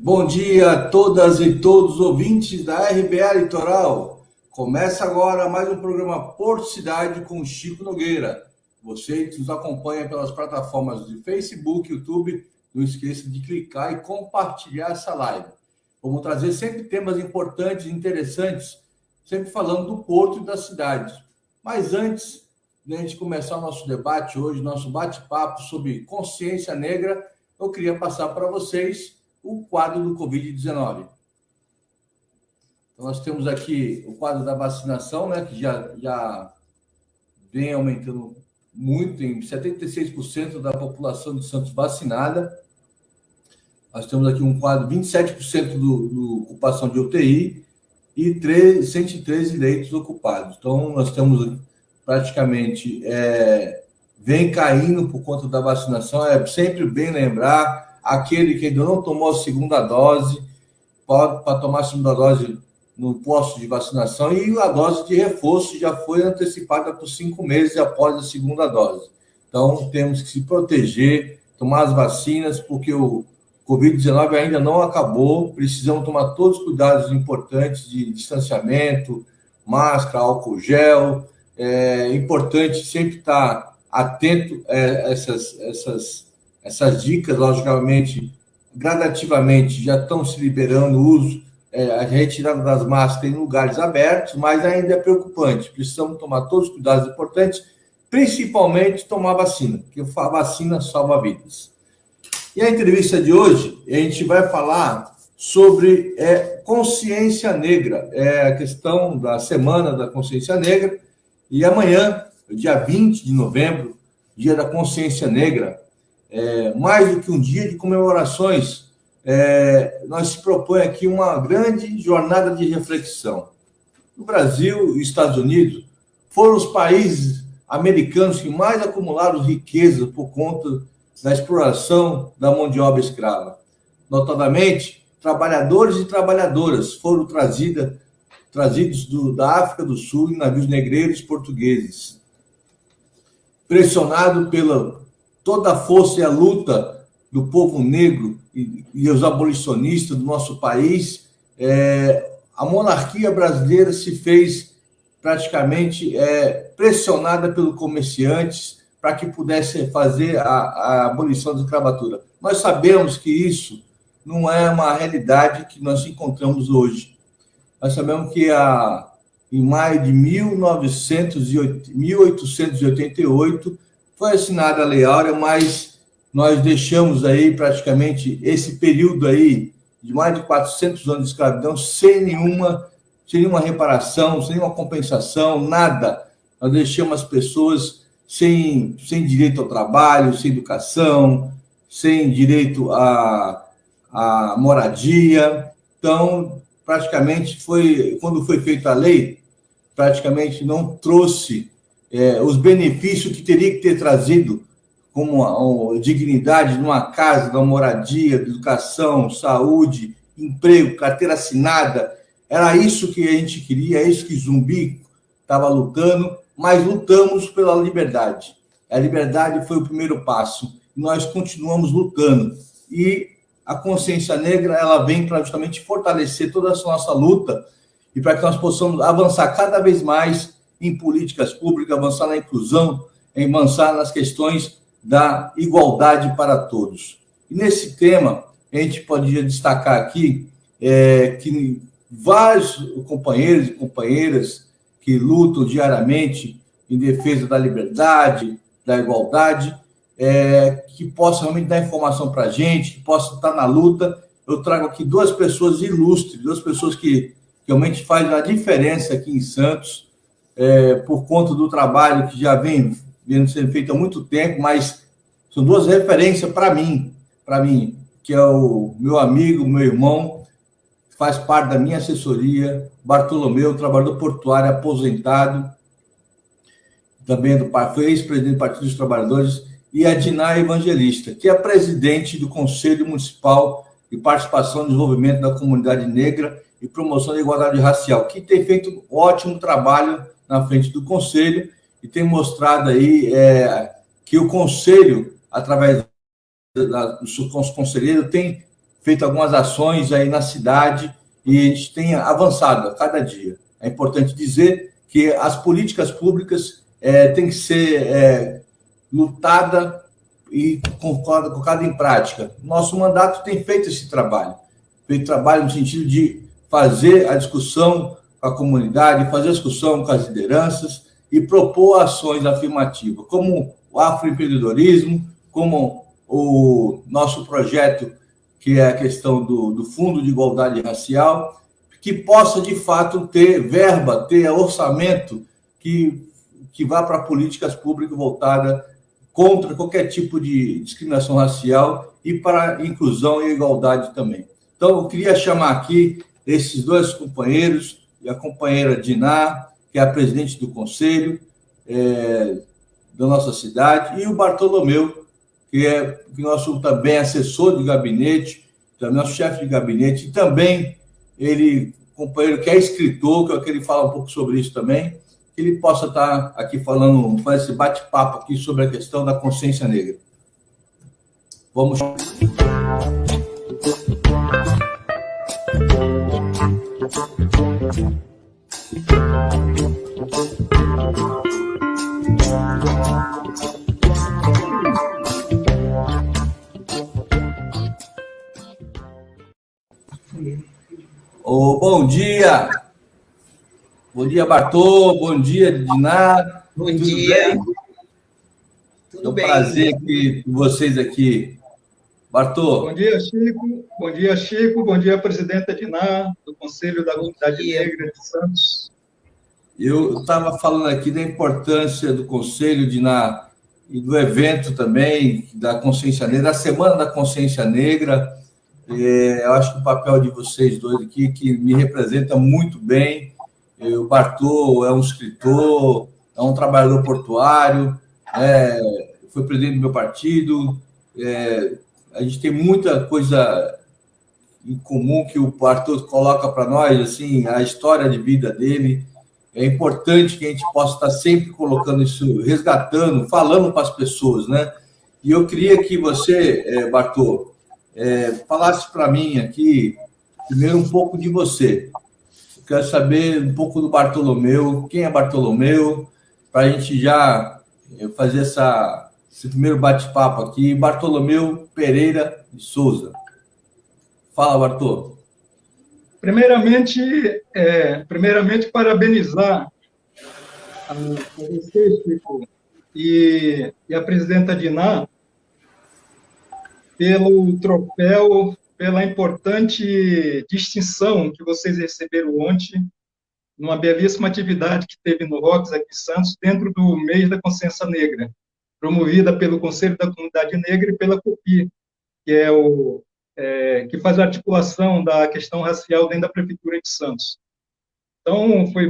Bom dia a todas e todos os ouvintes da RBA Litoral. Começa agora mais um programa Porto Cidade com Chico Nogueira. Você que nos acompanha pelas plataformas de Facebook, YouTube, não esqueça de clicar e compartilhar essa live. Vamos trazer sempre temas importantes e interessantes, sempre falando do Porto e da cidade. Mas antes de a gente começar o nosso debate hoje, nosso bate-papo sobre consciência negra, eu queria passar para vocês o quadro do Covid-19. Então, nós temos aqui o quadro da vacinação, né, que já vem aumentando muito, em 76% da população de Santos vacinada. Nós temos aqui um quadro, 27% do ocupação de UTI e 113 leitos ocupados. Então, nós temos praticamente, vem caindo por conta da vacinação. É sempre bem lembrar, aquele que ainda não tomou a segunda dose, pode para tomar a segunda dose no posto de vacinação, e a dose de reforço já foi antecipada por 5 meses após a segunda dose. Então, temos que se proteger, tomar as vacinas, porque o Covid-19 ainda não acabou, precisamos tomar todos os cuidados importantes de distanciamento, máscara, álcool gel. É importante sempre estar atento a essas dicas. Logicamente, gradativamente, já estão se liberando o uso, a retirada das máscaras em lugares abertos, mas ainda é preocupante. Precisamos tomar todos os cuidados importantes, principalmente tomar vacina, porque a vacina salva vidas. E a entrevista de hoje, a gente vai falar sobre consciência negra, a questão da Semana da Consciência Negra, e amanhã, dia 20 de novembro, dia da Consciência Negra, mais do que um dia de comemorações, nós se propõe aqui uma grande jornada de reflexão. O Brasil e os Estados Unidos foram os países americanos que mais acumularam riqueza por conta da exploração da mão de obra escrava. Notadamente, trabalhadores e trabalhadoras foram trazidos da África do Sul em navios negreiros portugueses. Pressionado pela toda a força e a luta do povo negro e os abolicionistas do nosso país, a monarquia brasileira se fez praticamente pressionada pelos comerciantes para que pudesse fazer a abolição da escravatura. Nós sabemos que isso não é uma realidade que nós encontramos hoje. Nós sabemos que em maio de 1888 foi assinada a Lei Áurea, mas nós deixamos aí praticamente esse período aí de mais de 400 anos de escravidão sem nenhuma reparação, sem nenhuma compensação, nada. Nós deixamos as pessoas sem direito ao trabalho, sem educação, sem direito à moradia. Então, praticamente quando foi feita a lei, praticamente não trouxe os benefícios que teria que ter trazido, como a dignidade de uma casa, de uma moradia, de educação, saúde, emprego, carteira assinada. Era isso que a gente queria, é isso que Zumbi estava lutando, mas lutamos pela liberdade. A liberdade foi o primeiro passo, e nós continuamos lutando. E a consciência negra, ela vem para justamente fortalecer toda essa nossa luta e para que nós possamos avançar cada vez mais em políticas públicas, avançar na inclusão, avançar nas questões da igualdade para todos. E nesse tema, a gente poderia destacar aqui que vários companheiros e companheiras que lutam diariamente em defesa da liberdade, da igualdade, que possam realmente dar informação para a gente, que possam estar na luta. Eu trago aqui duas pessoas ilustres, duas pessoas que realmente fazem a diferença aqui em Santos, por conta do trabalho que já vem sendo feito há muito tempo, mas são duas referências para mim, que é o meu amigo, meu irmão, que faz parte da minha assessoria, Bartolomeu, trabalhador portuário aposentado, também foi ex-presidente do Partido dos Trabalhadores, e a Diná Evangelista, que é presidente do Conselho Municipal de Participação e Desenvolvimento da Comunidade Negra e Promoção da Igualdade Racial, que tem feito um ótimo trabalho na frente do Conselho e tem mostrado aí que o Conselho, através dos conselheiros, tem feito algumas ações aí na cidade e a gente tem avançado a cada dia. É importante dizer que as políticas públicas têm que ser lutada e colocada em prática. Nosso mandato tem feito esse trabalho, feito trabalho no sentido de fazer a discussão com a comunidade, fazer a discussão com as lideranças e propor ações afirmativas, como o afroempreendedorismo, como o nosso projeto, que é a questão do Fundo de Igualdade Racial, que possa, de fato, ter verba, ter orçamento que vá para políticas públicas voltadas contra qualquer tipo de discriminação racial e para a inclusão e igualdade também. Então, eu queria chamar aqui esses dois companheiros, e a companheira Diná, que é a presidente do conselho da nossa cidade, e o Bartolomeu, que é nosso também assessor de gabinete, também nosso chefe de gabinete, e também ele, companheiro que é escritor, que eu quero falar um pouco sobre isso também, que ele possa estar aqui falando, fazer esse bate-papo aqui sobre a questão da consciência negra. Vamos. Bom dia! Bom dia, Bartô. Bom dia, Diná. Bom dia. Tudo bem? É um prazer aqui com vocês aqui. Bartô. Bom dia, Chico. Bom dia, Chico. Bom dia, presidenta Diná, do Conselho da Comunidade Negra de Santos. Eu estava falando aqui da importância do Conselho, Diná, e do evento também, da Consciência Negra, da Semana da Consciência Negra. Eu acho que o papel de vocês dois aqui, que me representa muito bem. O Bartô é um escritor, é um trabalhador portuário, foi presidente do meu partido. A gente tem muita coisa em comum que o Bartô coloca para nós, assim, a história de vida dele. É importante que a gente possa estar sempre colocando isso, resgatando, falando para as pessoas, né? E eu queria que você, Bartô, falasse para mim aqui, primeiro, um pouco de você. Eu quero saber um pouco do Bartolomeu, quem é Bartolomeu, para a gente já fazer esse primeiro bate-papo aqui. Bartolomeu Pereira de Souza. Fala, Bartô. Primeiramente, parabenizar a você, Chico, e a presidenta Diná pelo troféu, pela importante distinção que vocês receberam ontem, numa belíssima atividade que teve no Rocks aqui em Santos, dentro do mês da consciência negra, promovida pelo Conselho da Comunidade Negra e pela COPI, que que faz a articulação da questão racial dentro da Prefeitura de Santos. Então, foi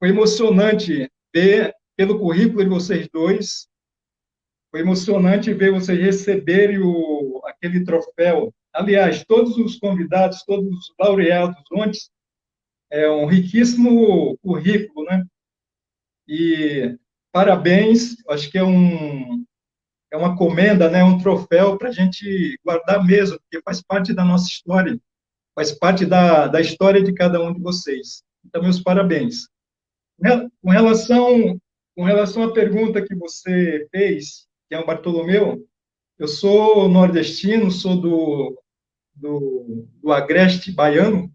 emocionante ver, pelo currículo de vocês dois, foi emocionante ver vocês receberem aquele troféu. Aliás, todos os convidados, todos os laureados ontem, é um riquíssimo currículo, né? E parabéns, acho que é uma comenda, né? Um troféu para a gente guardar mesmo, porque faz parte da nossa história, faz parte da história de cada um de vocês. Então, meus parabéns. Com relação à pergunta que você fez, que é o Bartolomeu, eu sou nordestino, sou do Agreste baiano.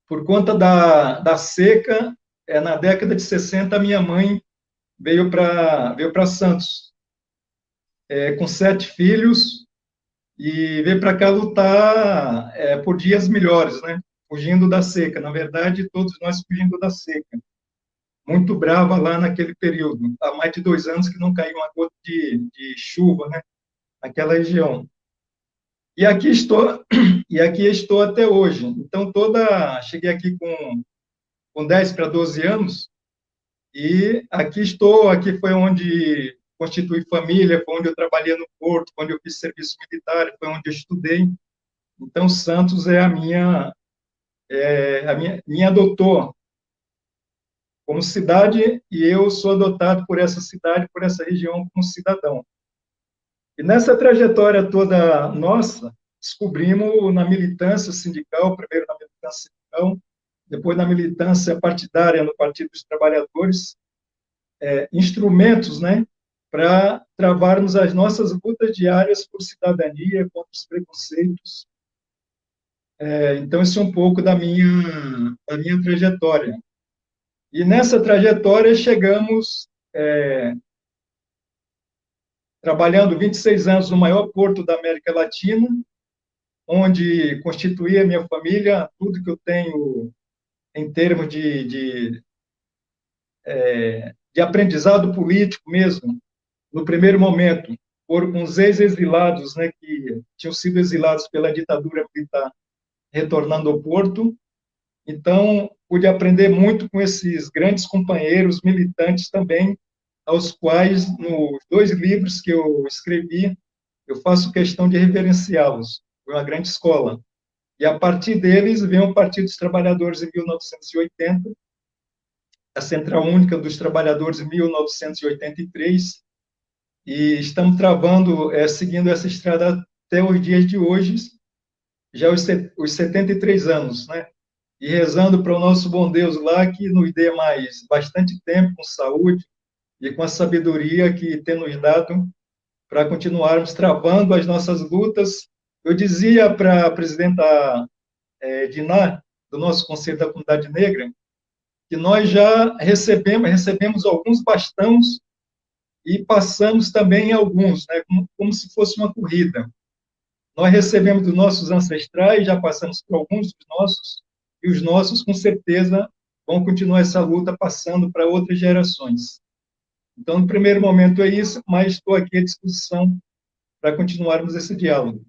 Por conta da seca, na década de 60, minha mãe veio para Santos, com 7 filhos, e veio para cá lutar por dias melhores, né? Fugindo da seca. Na verdade, todos nós fugindo da seca. Muito brava lá naquele período. Há mais de 2 anos que não caiu uma gota de chuva, né? Naquela região. E aqui estou até hoje. Então, cheguei aqui com 10 para 12 anos, e aqui foi onde constituí família, foi onde eu trabalhei no Porto, foi onde eu fiz serviço militar, foi onde eu estudei. Então, Santos me adotou como cidade, e eu sou adotado por essa cidade, por essa região, como cidadão. E nessa trajetória toda nossa, descobrimos na militância sindical, primeiro na militância sindical, depois na militância partidária no Partido dos Trabalhadores, instrumentos, né, para travarmos as nossas lutas diárias por cidadania, contra os preconceitos. Então, isso é um pouco da minha trajetória. E nessa trajetória chegamos, trabalhando 26 anos no maior porto da América Latina, onde constituí a minha família, tudo que eu tenho em termos de aprendizado político mesmo, no primeiro momento, por uns ex-exilados, né, que tinham sido exilados pela ditadura militar, retornando ao Porto. Então, pude aprender muito com esses grandes companheiros militantes também, aos quais, nos 2 livros que eu escrevi, eu faço questão de reverenciá-los. Foi uma grande escola. E, a partir deles, vem o Partido dos Trabalhadores em 1980, a Central Única dos Trabalhadores em 1983, e estamos travando, seguindo essa estrada até os dias de hoje, já os 73 anos, né? E rezando para o nosso bom Deus lá, que nos dê mais bastante tempo, com saúde e com a sabedoria que tem nos dado, para continuarmos travando as nossas lutas. Eu dizia para a presidenta Diná, do nosso Conselho da Comunidade Negra, que nós já recebemos alguns bastões e passamos também alguns, né, como se fosse uma corrida. Nós recebemos dos nossos ancestrais, já passamos por alguns dos nossos, e os nossos, com certeza, vão continuar essa luta passando para outras gerações. Então, no primeiro momento é isso, mas estou aqui à disposição para continuarmos esse diálogo.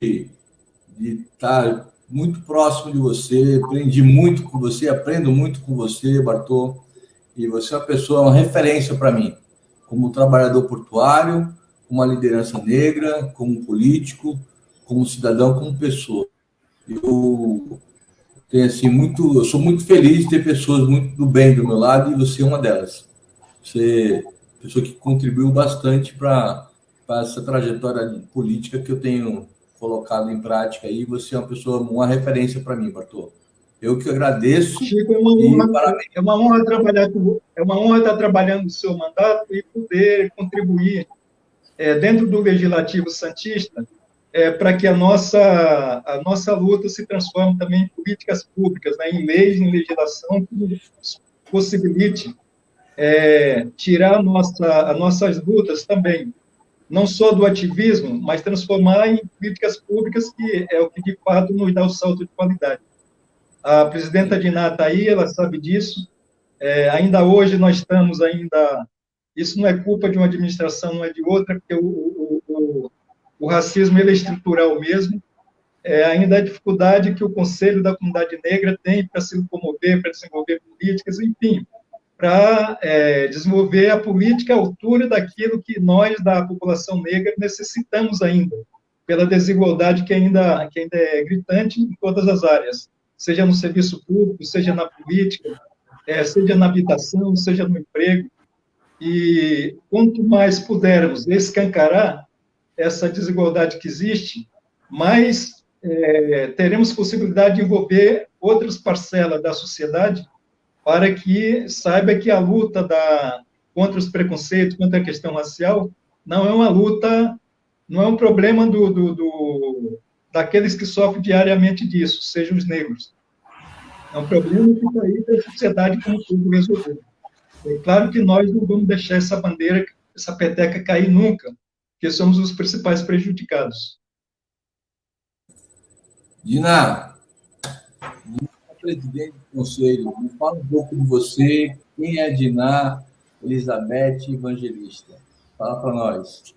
De estar muito próximo de você, aprendi muito com você, aprendo muito com você, Bartô, e você é uma referência para mim, como trabalhador portuário, como uma liderança negra, como político, como cidadão, como pessoa. Eu tenho assim eu sou muito feliz de ter pessoas muito do bem do meu lado, e você é uma delas. Você é uma pessoa que contribuiu bastante para essa trajetória política que eu tenho colocado em prática, e você é uma referência para mim, Bartô. Eu que agradeço. Chico, é uma honra trabalhar é uma honra estar trabalhando no seu mandato e poder contribuir dentro do Legislativo Santista para que a nossa luta se transforme também em políticas públicas, né, em leis, em legislação que possibilite tirar as nossas lutas também, não só do ativismo, mas transformar em políticas públicas, que é o que de fato nos dá o salto de qualidade. A presidenta Diná está aí, ela sabe disso. Ainda hoje nós estamos isso não é culpa de uma administração, não é de outra, porque o racismo ele é estrutural mesmo. Ainda a dificuldade que o Conselho da Comunidade Negra tem para se locomover, para desenvolver políticas, enfim, para desenvolver a política à altura daquilo que nós, da população negra, necessitamos ainda, pela desigualdade que ainda é gritante em todas as áreas, seja no serviço público, seja na política, seja na habitação, seja no emprego. E quanto mais pudermos escancarar essa desigualdade que existe, mais teremos possibilidade de envolver outras parcelas da sociedade, para que saiba que a luta contra os preconceitos, contra a questão racial, não é uma luta, não é um problema daqueles que sofrem diariamente disso, sejam os negros. É um problema que está aí para a sociedade como tudo resolver. É claro que nós não vamos deixar essa bandeira, essa peteca cair nunca, porque somos os principais prejudicados. Diná, presidente do Conselho, me fala um pouco de você, quem é Diná Elizabeth Evangelista? Fala para nós.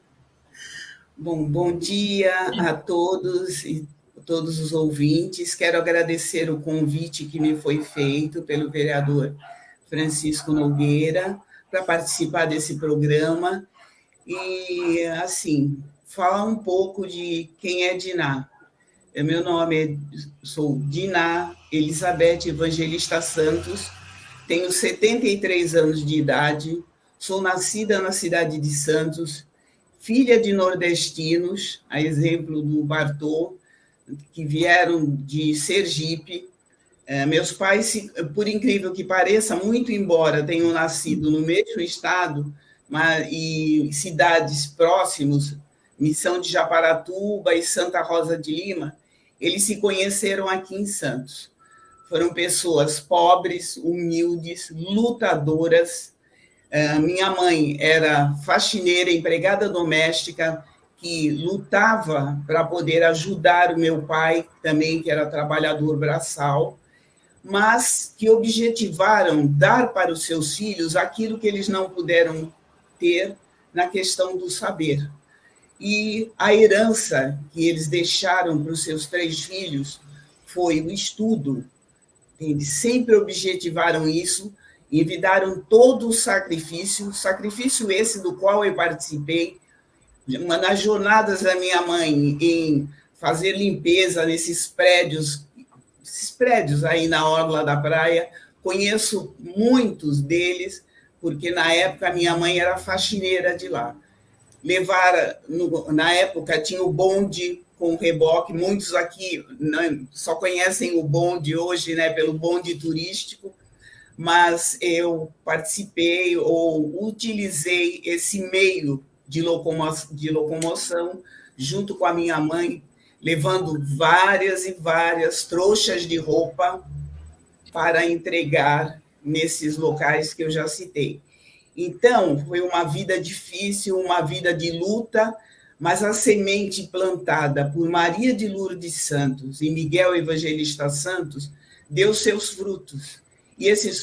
Bom dia a todos e todos os ouvintes. Quero agradecer o convite que me foi feito pelo vereador Francisco Nogueira para participar desse programa e, assim, falar um pouco de quem é Diná. Meu nome sou Diná Elizabeth Evangelista Santos, tenho 73 anos de idade, sou nascida na cidade de Santos, filha de nordestinos, a exemplo do Bartô, que vieram de Sergipe. Meus pais, por incrível que pareça, muito embora tenham nascido no mesmo estado e cidades próximos, Missão de Japaratuba e Santa Rosa de Lima, eles se conheceram aqui em Santos. Foram pessoas pobres, humildes, lutadoras. Minha mãe era faxineira, empregada doméstica, que lutava para poder ajudar o meu pai, também, que era trabalhador braçal, mas que objetivaram dar para os seus filhos aquilo que eles não puderam ter na questão do saber. E a herança que eles deixaram para os seus 3 filhos foi o estudo. Eles sempre objetivaram isso, envidaram todo o sacrifício esse do qual eu participei, nas jornadas da minha mãe em fazer limpeza nesses prédios aí na orla da praia. Conheço muitos deles, porque na época minha mãe era faxineira de lá. Na época tinha o bonde com reboque, muitos aqui só conhecem o bonde hoje, né, pelo bonde turístico, mas eu participei ou utilizei esse meio de locomoção junto com a minha mãe, levando várias e várias trouxas de roupa para entregar nesses locais que eu já citei. Então, foi uma vida difícil, uma vida de luta, mas a semente plantada por Maria de Lourdes Santos e Miguel Evangelista Santos deu seus frutos. E esse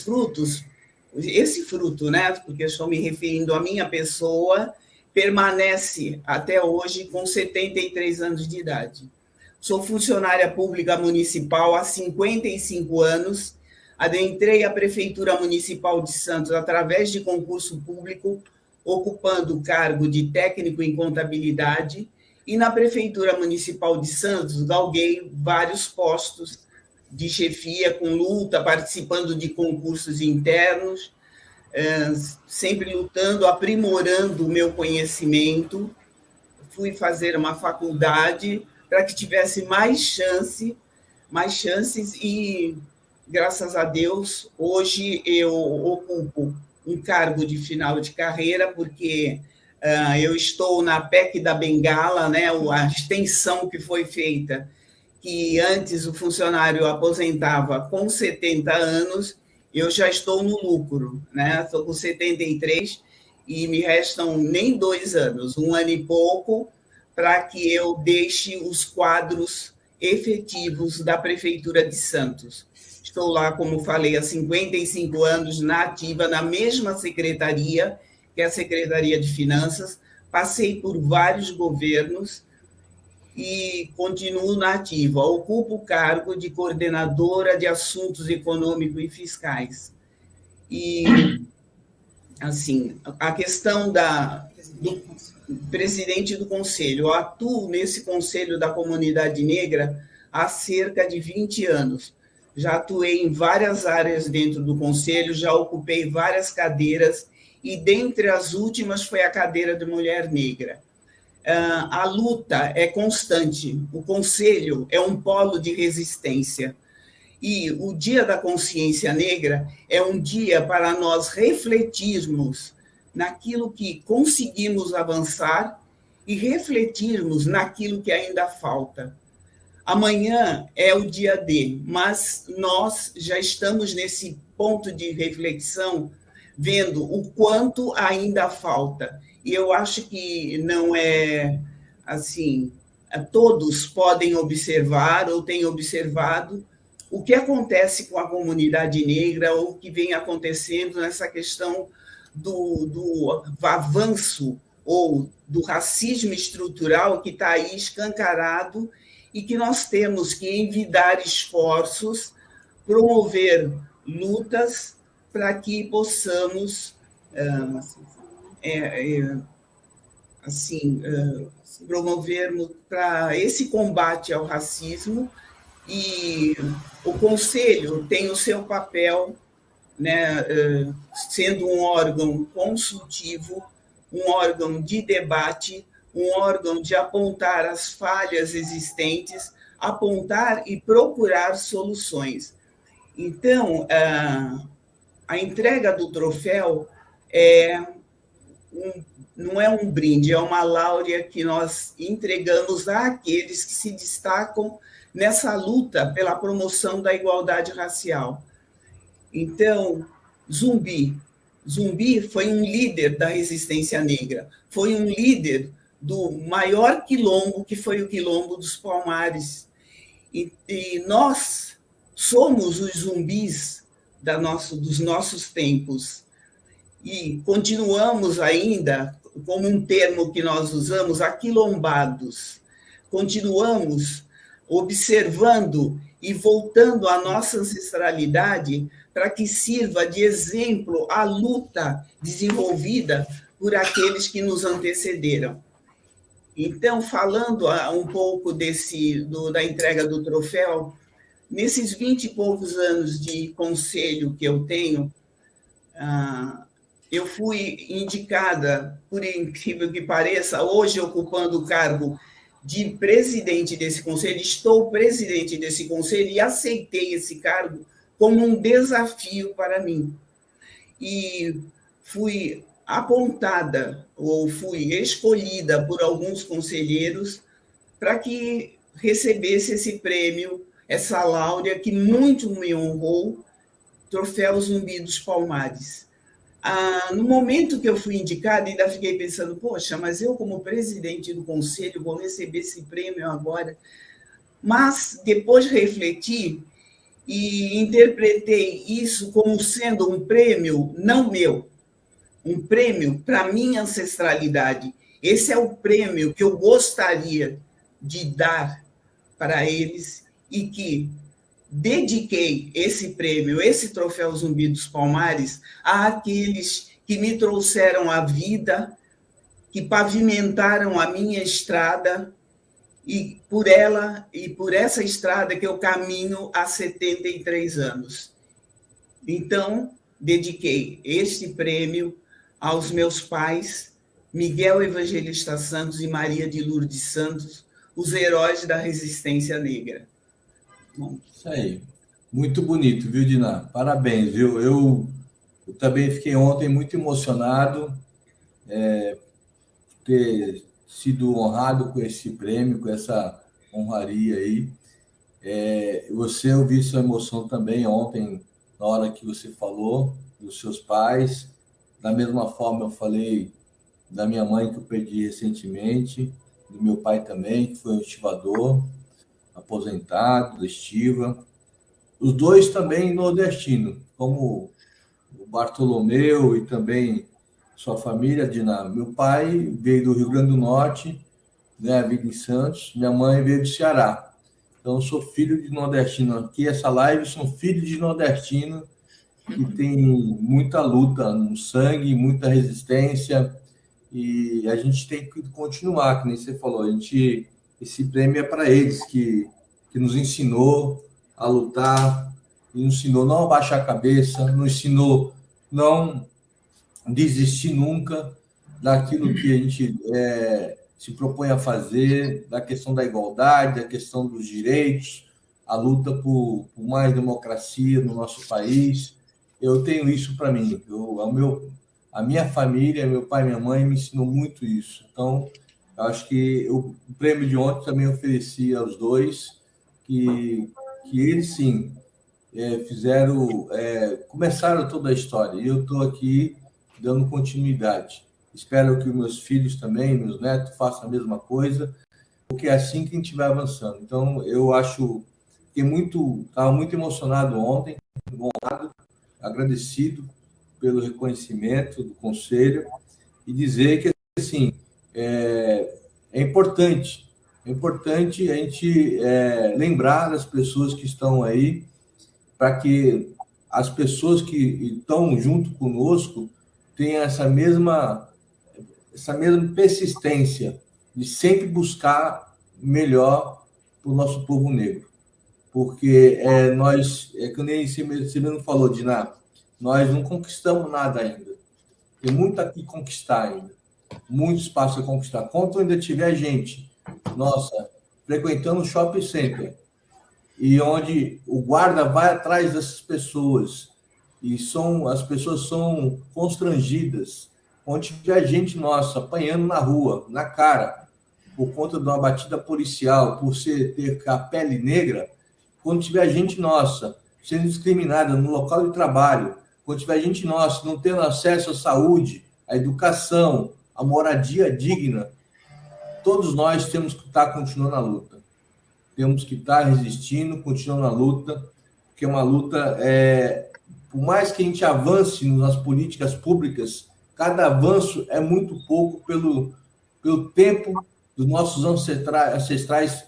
fruto, né, porque eu estou me referindo à minha pessoa, permanece até hoje com 73 anos de idade. Sou funcionária pública municipal há 55 anos, adentrei a Prefeitura Municipal de Santos através de concurso público, ocupando o cargo de técnico em contabilidade, e na Prefeitura Municipal de Santos galguei vários postos de chefia, com luta, participando de concursos internos, sempre lutando, aprimorando o meu conhecimento. Fui fazer uma faculdade para que tivesse mais chances e, graças a Deus, hoje eu ocupo um cargo de final de carreira, porque eu estou na PEC da Bengala, né, a extensão que foi feita, que antes o funcionário aposentava com 70 anos, eu já estou no lucro, né? Estou com 73 e me restam nem 2 anos, 1 ano e pouco, para que eu deixe os quadros efetivos da Prefeitura de Santos. Estou lá, como falei, há 55 anos, na ativa, na mesma secretaria, que é a Secretaria de Finanças. Passei por vários governos e continuo na ativa. Ocupo o cargo de coordenadora de assuntos econômicos e fiscais. E, assim, a questão do presidente do conselho. Eu atuo nesse conselho da comunidade negra há cerca de 20 anos. Já atuei em várias áreas dentro do conselho, já ocupei várias cadeiras, e dentre as últimas foi a cadeira de mulher negra. A luta é constante, o conselho é um polo de resistência. E o Dia da Consciência Negra é um dia para nós refletirmos naquilo que conseguimos avançar e refletirmos naquilo que ainda falta. Amanhã é o dia D, mas nós já estamos nesse ponto de reflexão, vendo o quanto ainda falta. E eu acho que não é assim, todos podem observar ou têm observado o que acontece com a comunidade negra ou o que vem acontecendo nessa questão do avanço ou do racismo estrutural que está aí escancarado e que nós temos que envidar esforços, promover lutas para que possamos promovermos para esse combate ao racismo. E o Conselho tem o seu papel, né, sendo um órgão consultivo, um órgão de debate, um órgão de apontar as falhas existentes, apontar e procurar soluções. Então, a entrega do troféu não é um brinde, é uma láurea que nós entregamos àqueles que se destacam nessa luta pela promoção da igualdade racial. Então, Zumbi foi um líder da resistência negra, foi um líder do maior quilombo, que foi o Quilombo dos Palmares. E nós somos os zumbis dos nossos tempos. E continuamos ainda, como um termo que nós usamos, aquilombados. Continuamos observando e voltando à nossa ancestralidade para que sirva de exemplo a luta desenvolvida por aqueles que nos antecederam. Então, falando um pouco da entrega do troféu, nesses 20 e poucos anos de conselho que eu tenho, eu fui indicada, por incrível que pareça, hoje ocupando o cargo de presidente desse conselho, estou presidente desse conselho e aceitei esse cargo como um desafio para mim. E fui apontada, ou fui escolhida por alguns conselheiros para que recebesse esse prêmio, essa láurea que muito me honrou, Troféu Zumbi dos Palmares. No momento que eu fui indicada, ainda fiquei pensando, poxa, mas eu, como presidente do conselho, vou receber esse prêmio agora. Mas depois refleti e interpretei isso como sendo um prêmio não meu, um prêmio para a minha ancestralidade. Esse é o prêmio que eu gostaria de dar para eles e que dediquei esse prêmio, esse Troféu Zumbi dos Palmares, àqueles que me trouxeram a vida, que pavimentaram a minha estrada, e por ela e por essa estrada que eu caminho há 73 anos. Então, dediquei este prêmio aos meus pais, Miguel Evangelista Santos e Maria de Lourdes Santos, os heróis da resistência negra. Bom, isso aí. Muito bonito, viu, Diná? Parabéns, viu? Eu também fiquei ontem muito emocionado ter sido honrado com esse prêmio, com essa honraria aí. Eu vi sua emoção também ontem, na hora que você falou dos seus pais. Da mesma forma, eu falei da minha mãe, que eu perdi recentemente, do meu pai também, que foi um estivador, aposentado, da estiva. Os dois também nordestinos, como o Bartolomeu e também sua família, Diná. Meu pai veio do Rio Grande do Norte, né, vive em Santos. Minha mãe veio do Ceará. Então, eu sou filho de nordestino. Aqui, essa live, são filhos de nordestino que tem muita luta no sangue, muita resistência, e a gente tem que continuar, que nem você falou. Esse prêmio é para eles, que nos ensinou a lutar, e nos ensinou não abaixar a cabeça, nos ensinou não desistir nunca daquilo que a gente se propõe a fazer, da questão da igualdade, da questão dos direitos, a luta por mais democracia no nosso país. Eu tenho isso para mim. A minha família, meu pai e minha mãe me ensinou muito isso. Então, eu acho que o prêmio de ontem também ofereci aos dois, que eles, sim, começaram toda a história. E eu estou aqui dando continuidade. Espero que os meus filhos também, meus netos, façam a mesma coisa, porque é assim que a gente vai avançando. Então, eu acho que estava muito emocionado ontem, honrado, agradecido pelo reconhecimento do conselho, e dizer que, assim, é importante a gente lembrar das pessoas que estão aí, para que as pessoas que estão junto conosco tenham essa mesma persistência de sempre buscar melhor para o nosso povo negro. Porque nós, que nem você mesmo falou, Diná, nós não conquistamos nada ainda. Tem muito a que conquistar ainda. muito espaço a conquistar. Quando ainda tiver gente, nossa, frequentando o shopping center, e onde o guarda vai atrás dessas pessoas, e as pessoas são constrangidas, onde tiver gente nossa apanhando na rua, na cara, por conta de uma batida policial, por ter a pele negra, quando tiver gente nossa sendo discriminada no local de trabalho, quando tiver gente nossa não tendo acesso à saúde, à educação, à moradia digna, todos nós temos que estar continuando a luta. Temos que estar resistindo, continuando a luta, porque é uma luta, por mais que a gente avance nas políticas públicas, cada avanço é muito pouco pelo tempo dos nossos ancestrais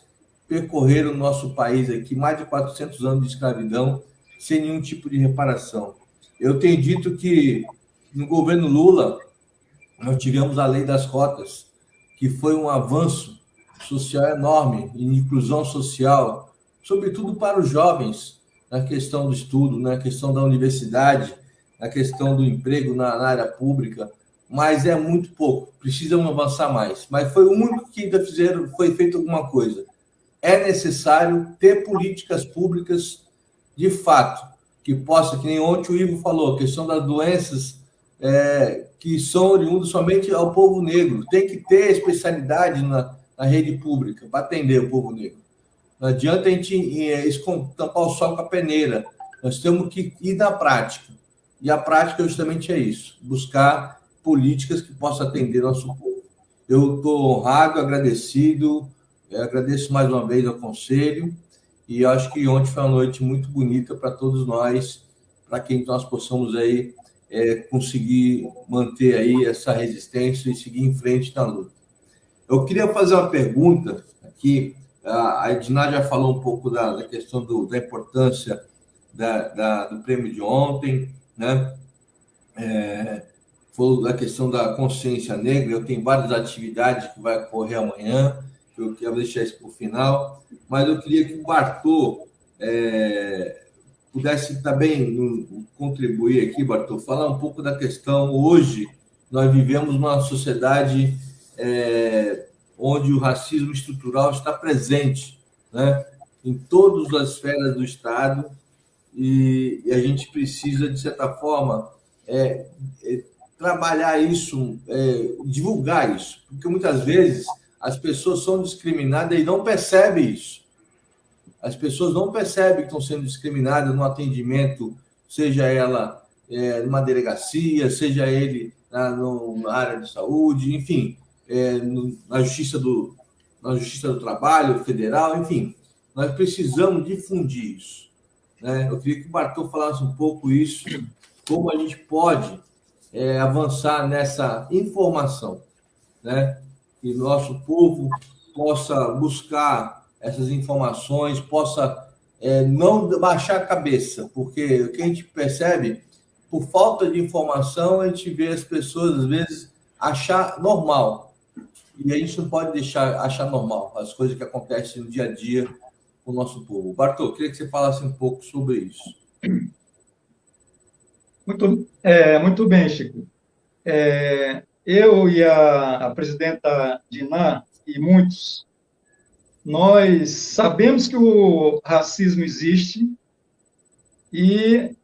percorreram o nosso país aqui, mais de 400 anos de escravidão, sem nenhum tipo de reparação. Eu tenho dito que no governo Lula, nós tivemos a lei das cotas, que foi um avanço social enorme, em inclusão social, sobretudo para os jovens, na questão do estudo, na questão da universidade, na questão do emprego na área pública, mas é muito pouco, precisamos avançar mais. Mas foi o único que ainda foi feito alguma coisa. É necessário ter políticas públicas de fato, que possa, que nem ontem o Ivo falou, a questão das doenças que são oriundas somente ao povo negro. Tem que ter especialidade na rede pública para atender o povo negro. Não adianta a gente tampar o sol com a peneira. Nós temos que ir na prática. E a prática justamente é isso, buscar políticas que possam atender nosso povo. Eu estou honrado, agradecido, agradeço mais uma vez ao Conselho, e acho que ontem foi uma noite muito bonita para todos nós, para que nós possamos aí conseguir manter aí essa resistência e seguir em frente na luta. Eu queria fazer uma pergunta aqui, a Edna já falou um pouco da questão da importância do prêmio de ontem, né? Falou da questão da consciência negra, eu tenho várias atividades que vai ocorrer amanhã, eu quero deixar isso para o final, mas eu queria que o Bartô pudesse também contribuir aqui, Bartô, falar um pouco da questão. Hoje, nós vivemos numa sociedade onde o racismo estrutural está presente, né, em todas as esferas do Estado, e a gente precisa, de certa forma, trabalhar isso, divulgar isso, porque muitas vezes as pessoas são discriminadas e não percebem isso. As pessoas não percebem que estão sendo discriminadas no atendimento, seja ela numa delegacia, seja ele na área de saúde, enfim, na Justiça do Trabalho Federal, enfim. Nós precisamos difundir isso, né? Eu queria que o Bartô falasse um pouco isso, como a gente pode avançar nessa informação, né? Que nosso povo possa buscar essas informações, possa não baixar a cabeça, porque o que a gente percebe, por falta de informação, a gente vê as pessoas, às vezes, achar normal. E a gente não pode deixar achar normal as coisas que acontecem no dia a dia com o nosso povo. Bartô, queria que você falasse um pouco sobre isso. Muito bem, Chico. Eu e a presidenta Diná e muitos, nós sabemos que o racismo existe e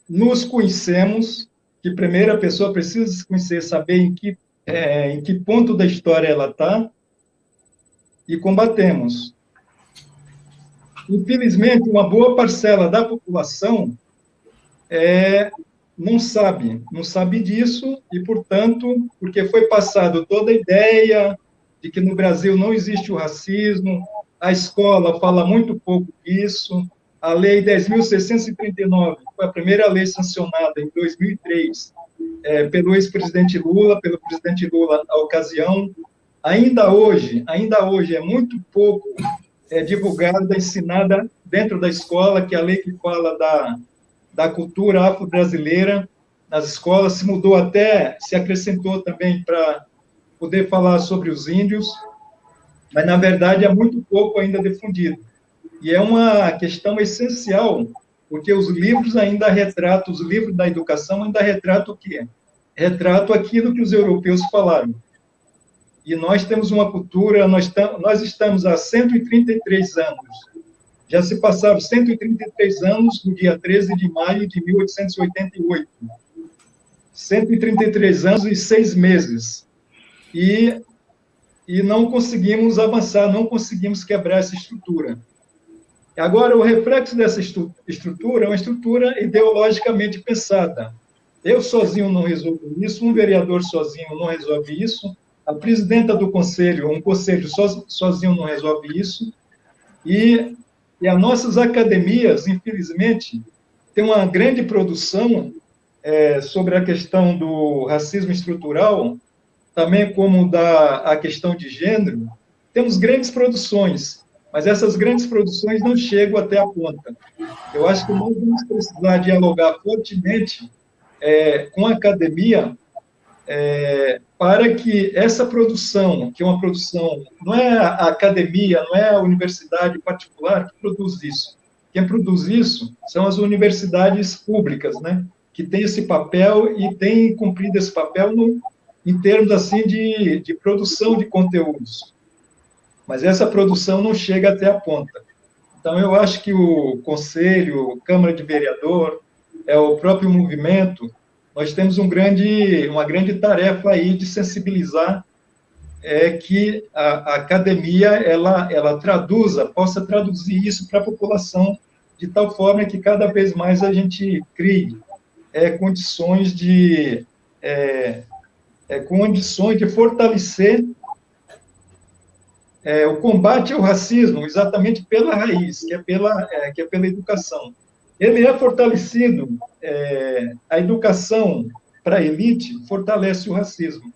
nos conhecemos, que primeiro a pessoa precisa se conhecer, saber em que ponto da história ela está, e combatemos. Infelizmente, uma boa parcela da população não sabe disso, e, portanto, porque foi passado toda a ideia de que no Brasil não existe o racismo, a escola fala muito pouco disso, a Lei 10.639 foi a primeira lei sancionada em 2003 pelo ex-presidente Lula, pelo presidente Lula na ocasião. Ainda hoje é muito pouco divulgada, ensinada dentro da escola, que é a lei que fala da cultura afro-brasileira nas escolas, se acrescentou também para poder falar sobre os índios, mas, na verdade, é muito pouco ainda difundido. E é uma questão essencial, porque os livros da educação ainda retratam o quê? Retratam aquilo que os europeus falaram. e nós temos uma cultura, nós estamos há 133 anos. Já se passaram 133 anos no dia 13 de maio de 1888. 133 anos e 6 meses. E não conseguimos avançar, não conseguimos quebrar essa estrutura. Agora, o reflexo dessa estrutura é uma estrutura ideologicamente pensada. Eu sozinho não resolvo isso, um vereador sozinho não resolve isso, a presidenta do conselho, um conselho sozinho não resolve isso, e as nossas academias, infelizmente, têm uma grande produção sobre a questão do racismo estrutural, também como a questão de gênero. Temos grandes produções, mas essas grandes produções não chegam até a ponta. Eu acho que nós vamos precisar dialogar fortemente com a academia para que essa produção, que é uma produção, não é a academia, não é a universidade particular que produz isso. Quem produz isso são as universidades públicas, né? Que têm esse papel e têm cumprido esse papel em termos assim de produção de conteúdos. Mas essa produção não chega até a ponta. Então, eu acho que o Conselho, Câmara de Vereador, o próprio movimento, nós temos uma grande tarefa aí de sensibilizar que a academia ela possa traduzir isso para a população de tal forma que cada vez mais a gente crie condições de fortalecer o combate ao racismo, exatamente pela raiz, que é pela educação. Ele é fortalecido, a educação para a elite fortalece o racismo.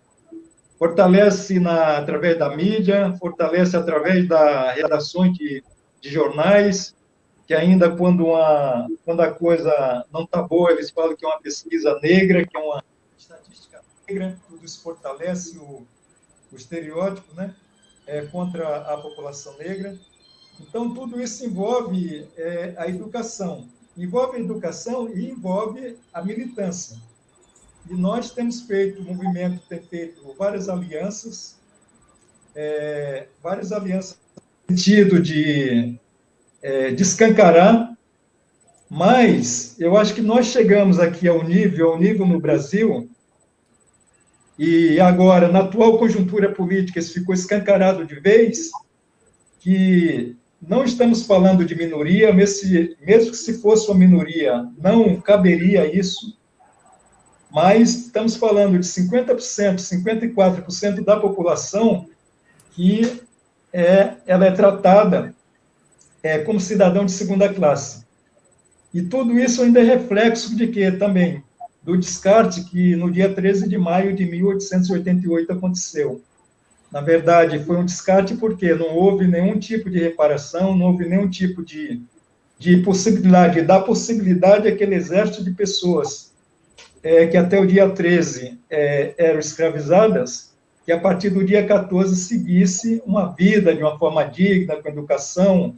Fortalece através da mídia, fortalece através das redações de jornais, que ainda quando a coisa não está boa, eles falam que é uma pesquisa negra, que é uma estatística negra, tudo isso fortalece o estereótipo, né? Contra a população negra. Então, tudo isso envolve a educação. Envolve a educação e envolve a militância. E nós temos feito, o movimento tem feito várias alianças no sentido de escancarar, mas eu acho que nós chegamos aqui ao nível no Brasil, e agora, na atual conjuntura política, isso ficou escancarado de vez, que não estamos falando de minoria, mesmo que se fosse uma minoria, não caberia isso, mas estamos falando de 50%, 54% da população que ela é tratada como cidadão de segunda classe. E tudo isso ainda é reflexo de quê também? Do descarte que no dia 13 de maio de 1888 aconteceu. Na verdade, foi um descarte porque não houve nenhum tipo de reparação, não houve nenhum tipo de possibilidade, dar possibilidade àquele exército de pessoas que até o dia 13 eram escravizadas, que a partir do dia 14 seguisse uma vida de uma forma digna, com educação,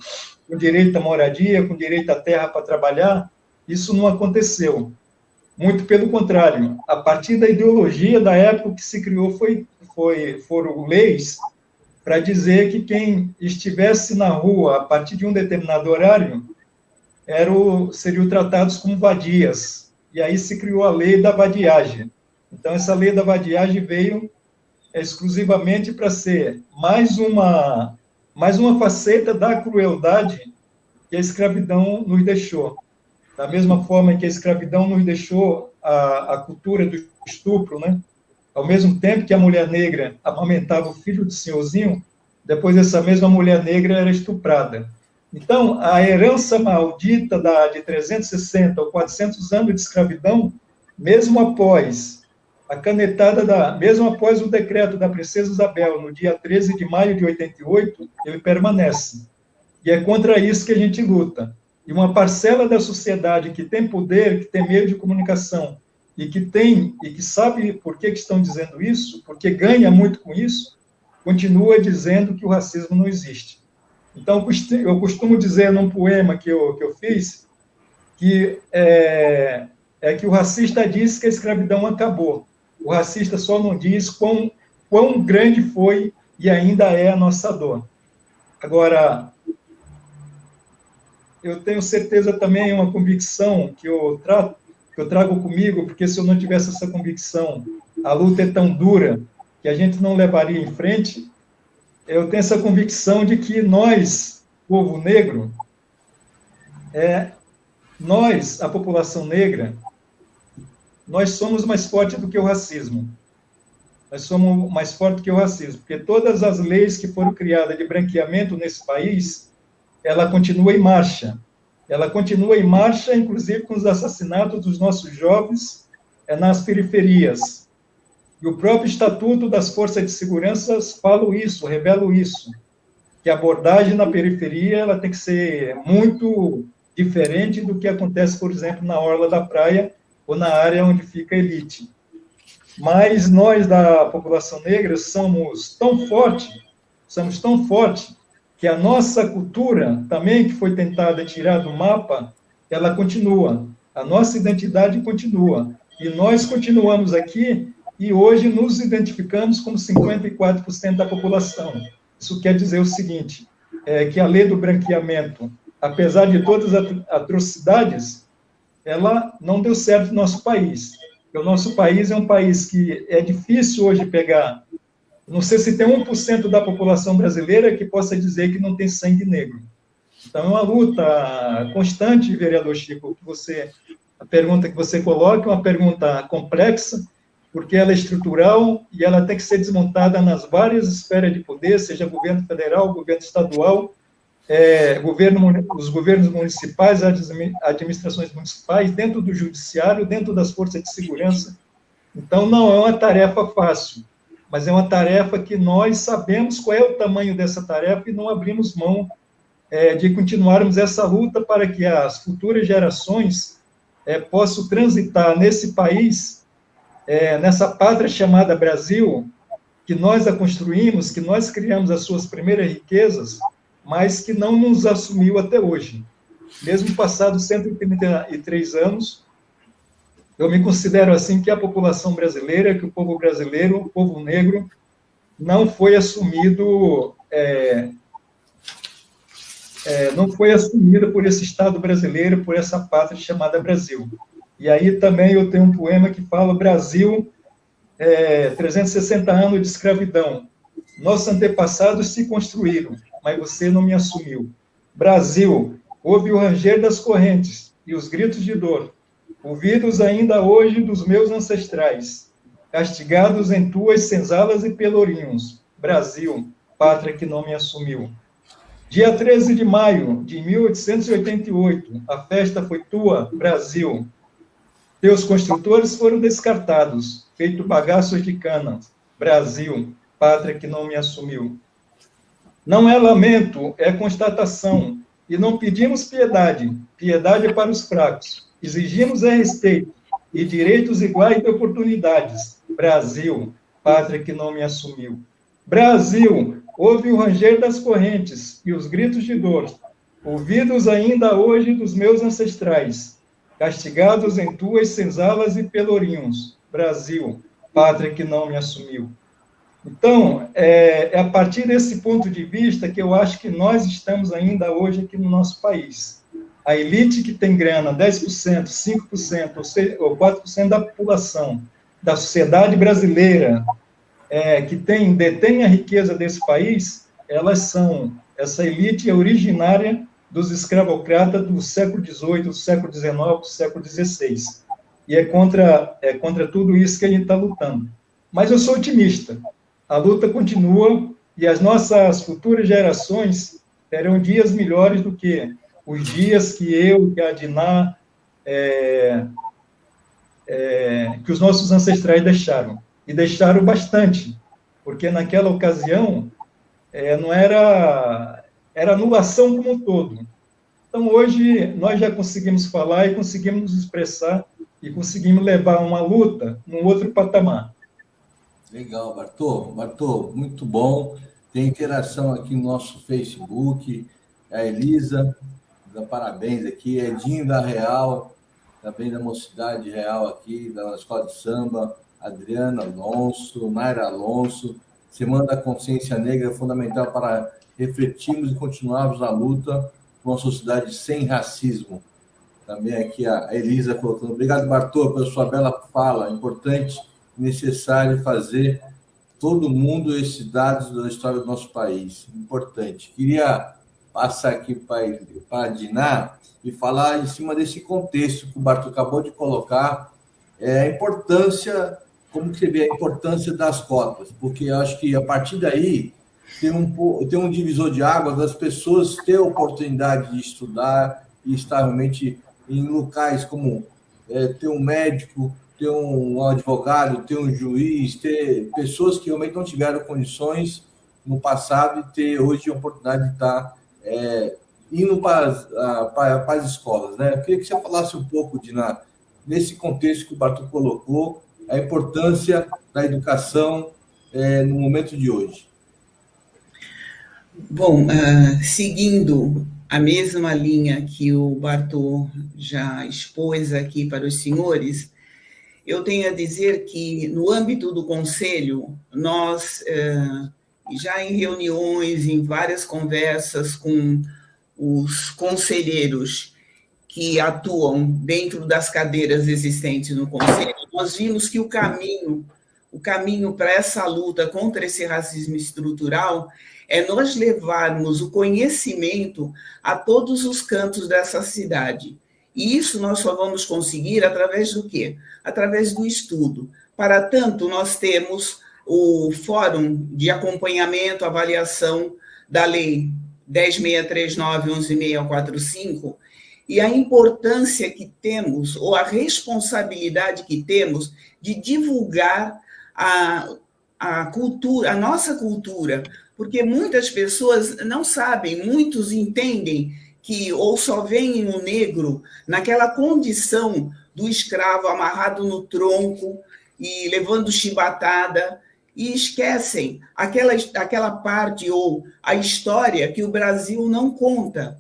com direito à moradia, com direito à terra para trabalhar. Isso não aconteceu. Muito pelo contrário, a partir da ideologia da época que se criou foram leis para dizer que quem estivesse na rua a partir de um determinado horário seriam tratados como vadias. E aí se criou a lei da vadiagem. Então, essa lei da vadiagem veio exclusivamente para ser mais uma faceta da crueldade que a escravidão nos deixou. Da mesma forma que a escravidão nos deixou a cultura do estupro, né? Ao mesmo tempo que a mulher negra amamentava o filho do senhorzinho, depois essa mesma mulher negra era estuprada. Então, a herança maldita de 360 ou 400 anos de escravidão, mesmo após mesmo após o decreto da princesa Isabel, no dia 13 de maio de 88, ele permanece. E é contra isso que a gente luta. E uma parcela da sociedade que tem poder, que tem meio de comunicação, e que sabe por que estão dizendo isso, porque ganha muito com isso, continua dizendo que o racismo não existe. Então, eu costumo dizer num poema que eu fiz, que que o racista diz que a escravidão acabou. O racista só não diz quão quão grande foi e ainda é a nossa dor. Agora, eu tenho certeza também, uma convicção que eu trago comigo, porque se eu não tivesse essa convicção, a luta é tão dura que a gente não levaria em frente. Eu tenho essa convicção de que nós, povo negro, nós, a população negra, nós somos mais fortes do que o racismo. Nós somos mais fortes do que o racismo, porque todas as leis que foram criadas de branqueamento nesse país, ela continua em marcha. Ela continua em marcha, inclusive com os assassinatos dos nossos jovens nas periferias. E o próprio Estatuto das Forças de Segurança fala isso, revela isso, que a abordagem na periferia ela tem que ser muito diferente do que acontece, por exemplo, na orla da praia ou na área onde fica a elite. Mas nós, da população negra, somos tão fortes, que a nossa cultura, também que foi tentada tirar do mapa, ela continua. A nossa identidade continua. E nós continuamos aqui e hoje nos identificamos como 54% da população. Isso quer dizer o seguinte, que a lei do branqueamento, apesar de todas as atrocidades, ela não deu certo no nosso país. Porque o nosso país é um país que é difícil hoje pegar. Não sei se tem 1% da população brasileira que possa dizer que não tem sangue negro. Então, é uma luta constante, vereador Chico, a pergunta que você coloca é uma pergunta complexa, porque ela é estrutural e ela tem que ser desmontada nas várias esferas de poder, seja governo federal, governo estadual, os governos municipais, as administrações municipais, dentro do judiciário, dentro das forças de segurança. Então, não é uma tarefa fácil, mas é uma tarefa que nós sabemos qual é o tamanho dessa tarefa e não abrimos mão de continuarmos essa luta para que as futuras gerações possam transitar nesse país, nessa pátria chamada Brasil, que nós a construímos, que nós criamos as suas primeiras riquezas, mas que não nos assumiu até hoje. Mesmo passados 133 anos, eu me considero assim que a população brasileira, que o povo brasileiro, o povo negro, não foi assumido, não foi assumido por esse Estado brasileiro, por essa pátria chamada Brasil. E aí também eu tenho um poema que fala Brasil, 360 anos de escravidão. Nossos antepassados se construíram, mas você não me assumiu. Brasil, ouve o ranger das correntes e os gritos de dor, ouvidos ainda hoje dos meus ancestrais, castigados em tuas senzalas e pelourinhos. Brasil, pátria que não me assumiu. Dia 13 de maio de 1888, a festa foi tua, Brasil. Teus construtores foram descartados, feito bagaços de cana. Brasil, pátria que não me assumiu. Não é lamento, é constatação. E não pedimos piedade, piedade para os fracos. Exigimos respeito e direitos iguais de oportunidades. Brasil, pátria que não me assumiu. Brasil, ouve o ranger das correntes e os gritos de dor, ouvidos ainda hoje dos meus ancestrais, castigados em tuas senzalas e pelourinhos. Brasil, pátria que não me assumiu. Então, é a partir desse ponto de vista que eu acho que nós estamos ainda hoje aqui no nosso país. A elite que tem grana, 10%, 5% ou 4% da população, da sociedade brasileira, que detém a riqueza desse país, essa elite é originária dos escravocratas do século XVIII, do século XIX, do século XVI. E é contra tudo isso que a gente está lutando. Mas eu sou otimista. A luta continua e as nossas futuras gerações terão dias melhores do que os dias que eu, que a Diná, que os nossos ancestrais deixaram. E deixaram bastante, porque naquela ocasião não era anulação como um todo. Então, hoje, nós já conseguimos falar e conseguimos nos expressar e conseguimos levar uma luta num outro patamar. Legal, Bartô. Bartô, muito bom. Tem interação aqui no nosso Facebook. A Elisa, dá parabéns aqui. Edinho da Real, também da Mocidade Real aqui, da Escola de Samba. Adriana Alonso, Naira Alonso. Semana da Consciência Negra é fundamental para refletirmos e continuarmos a luta por uma sociedade sem racismo. Também aqui a Elisa colocando. Obrigado, Bartô, pela sua bela fala. Importante e necessário fazer todo mundo esses dados da história do nosso país. Importante. Queria passar aqui para a Diná e falar em cima desse contexto que o Bartô acabou de colocar, a importância, como que você vê a importância das cotas, porque eu acho que a partir daí tem um divisor de águas das pessoas ter a oportunidade de estudar e estar realmente em locais como ter um médico, ter um advogado, ter um juiz, ter pessoas que realmente não tiveram condições no passado e ter hoje a oportunidade de estar indo para as escolas, né? Eu queria que você falasse um pouco, Diná, nesse contexto que o Bartô colocou, a importância da educação no momento de hoje. Bom, seguindo a mesma linha que o Bartô já expôs aqui para os senhores, eu tenho a dizer que, no âmbito do Conselho, nós, já em reuniões, em várias conversas com os conselheiros que atuam dentro das cadeiras existentes no Conselho, nós vimos que o caminho para essa luta contra esse racismo estrutural é nós levarmos o conhecimento a todos os cantos dessa cidade. E isso nós só vamos conseguir através do quê? Através do estudo. Para tanto, nós temos o Fórum de Acompanhamento, Avaliação da Lei 10.639, 11.645, e a importância que temos, ou a responsabilidade que temos, de divulgar a cultura, a nossa cultura, porque muitas pessoas não sabem, muitos entendem que ou só veem o negro naquela condição do escravo amarrado no tronco e levando chibatada, e esquecem aquela parte ou a história que o Brasil não conta,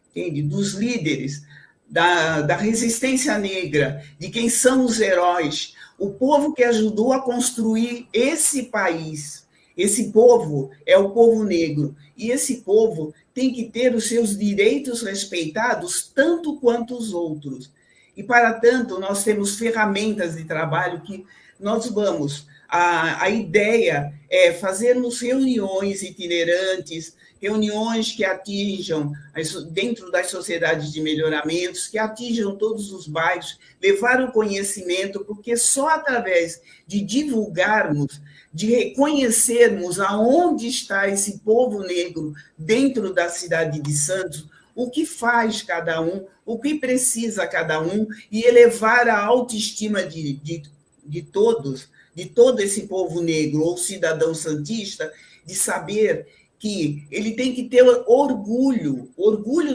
entende? Dos líderes, da resistência negra, de quem são os heróis, o povo que ajudou a construir esse país. Esse povo é o povo negro, e esse povo tem que ter os seus direitos respeitados tanto quanto os outros. E, para tanto, nós temos ferramentas de trabalho que nós vamos... A ideia é fazermos reuniões itinerantes, reuniões que atinjam, dentro das sociedades de melhoramentos, que atinjam todos os bairros, levar o conhecimento, porque só através de divulgarmos, de reconhecermos aonde está esse povo negro dentro da cidade de Santos, o que faz cada um, o que precisa cada um, e elevar a autoestima de todos, de todo esse povo negro ou cidadão santista, de saber que ele tem que ter orgulho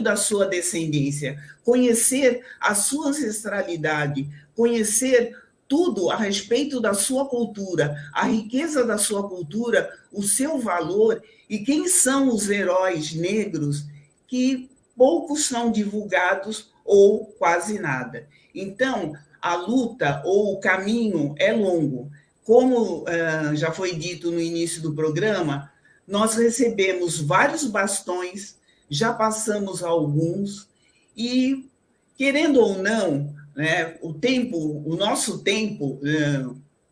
da sua descendência, conhecer a sua ancestralidade, conhecer tudo a respeito da sua cultura, a riqueza da sua cultura, o seu valor e quem são os heróis negros que poucos são divulgados ou quase nada. Então, a luta ou o caminho é longo. Como já foi dito no início do programa, nós recebemos vários bastões, já passamos alguns, e, querendo ou não, né, o nosso tempo,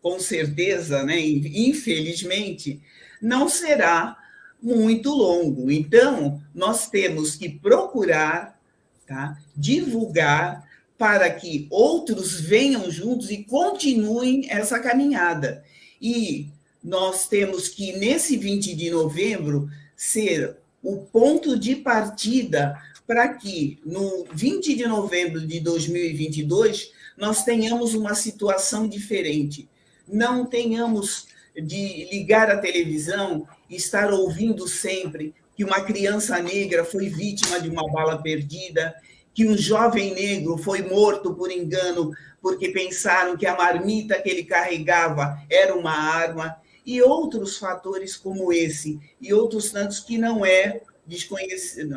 com certeza, né, infelizmente, não será muito longo. Então, nós temos que procurar, tá, divulgar, para que outros venham juntos e continuem essa caminhada. E nós temos que, nesse 20 de novembro, ser o ponto de partida para que, no 20 de novembro de 2022, nós tenhamos uma situação diferente. Não tenhamos de ligar a televisão e estar ouvindo sempre que uma criança negra foi vítima de uma bala perdida, que um jovem negro foi morto por engano porque pensaram que a marmita que ele carregava era uma arma, e outros fatores como esse, e outros tantos que não é desconhecido,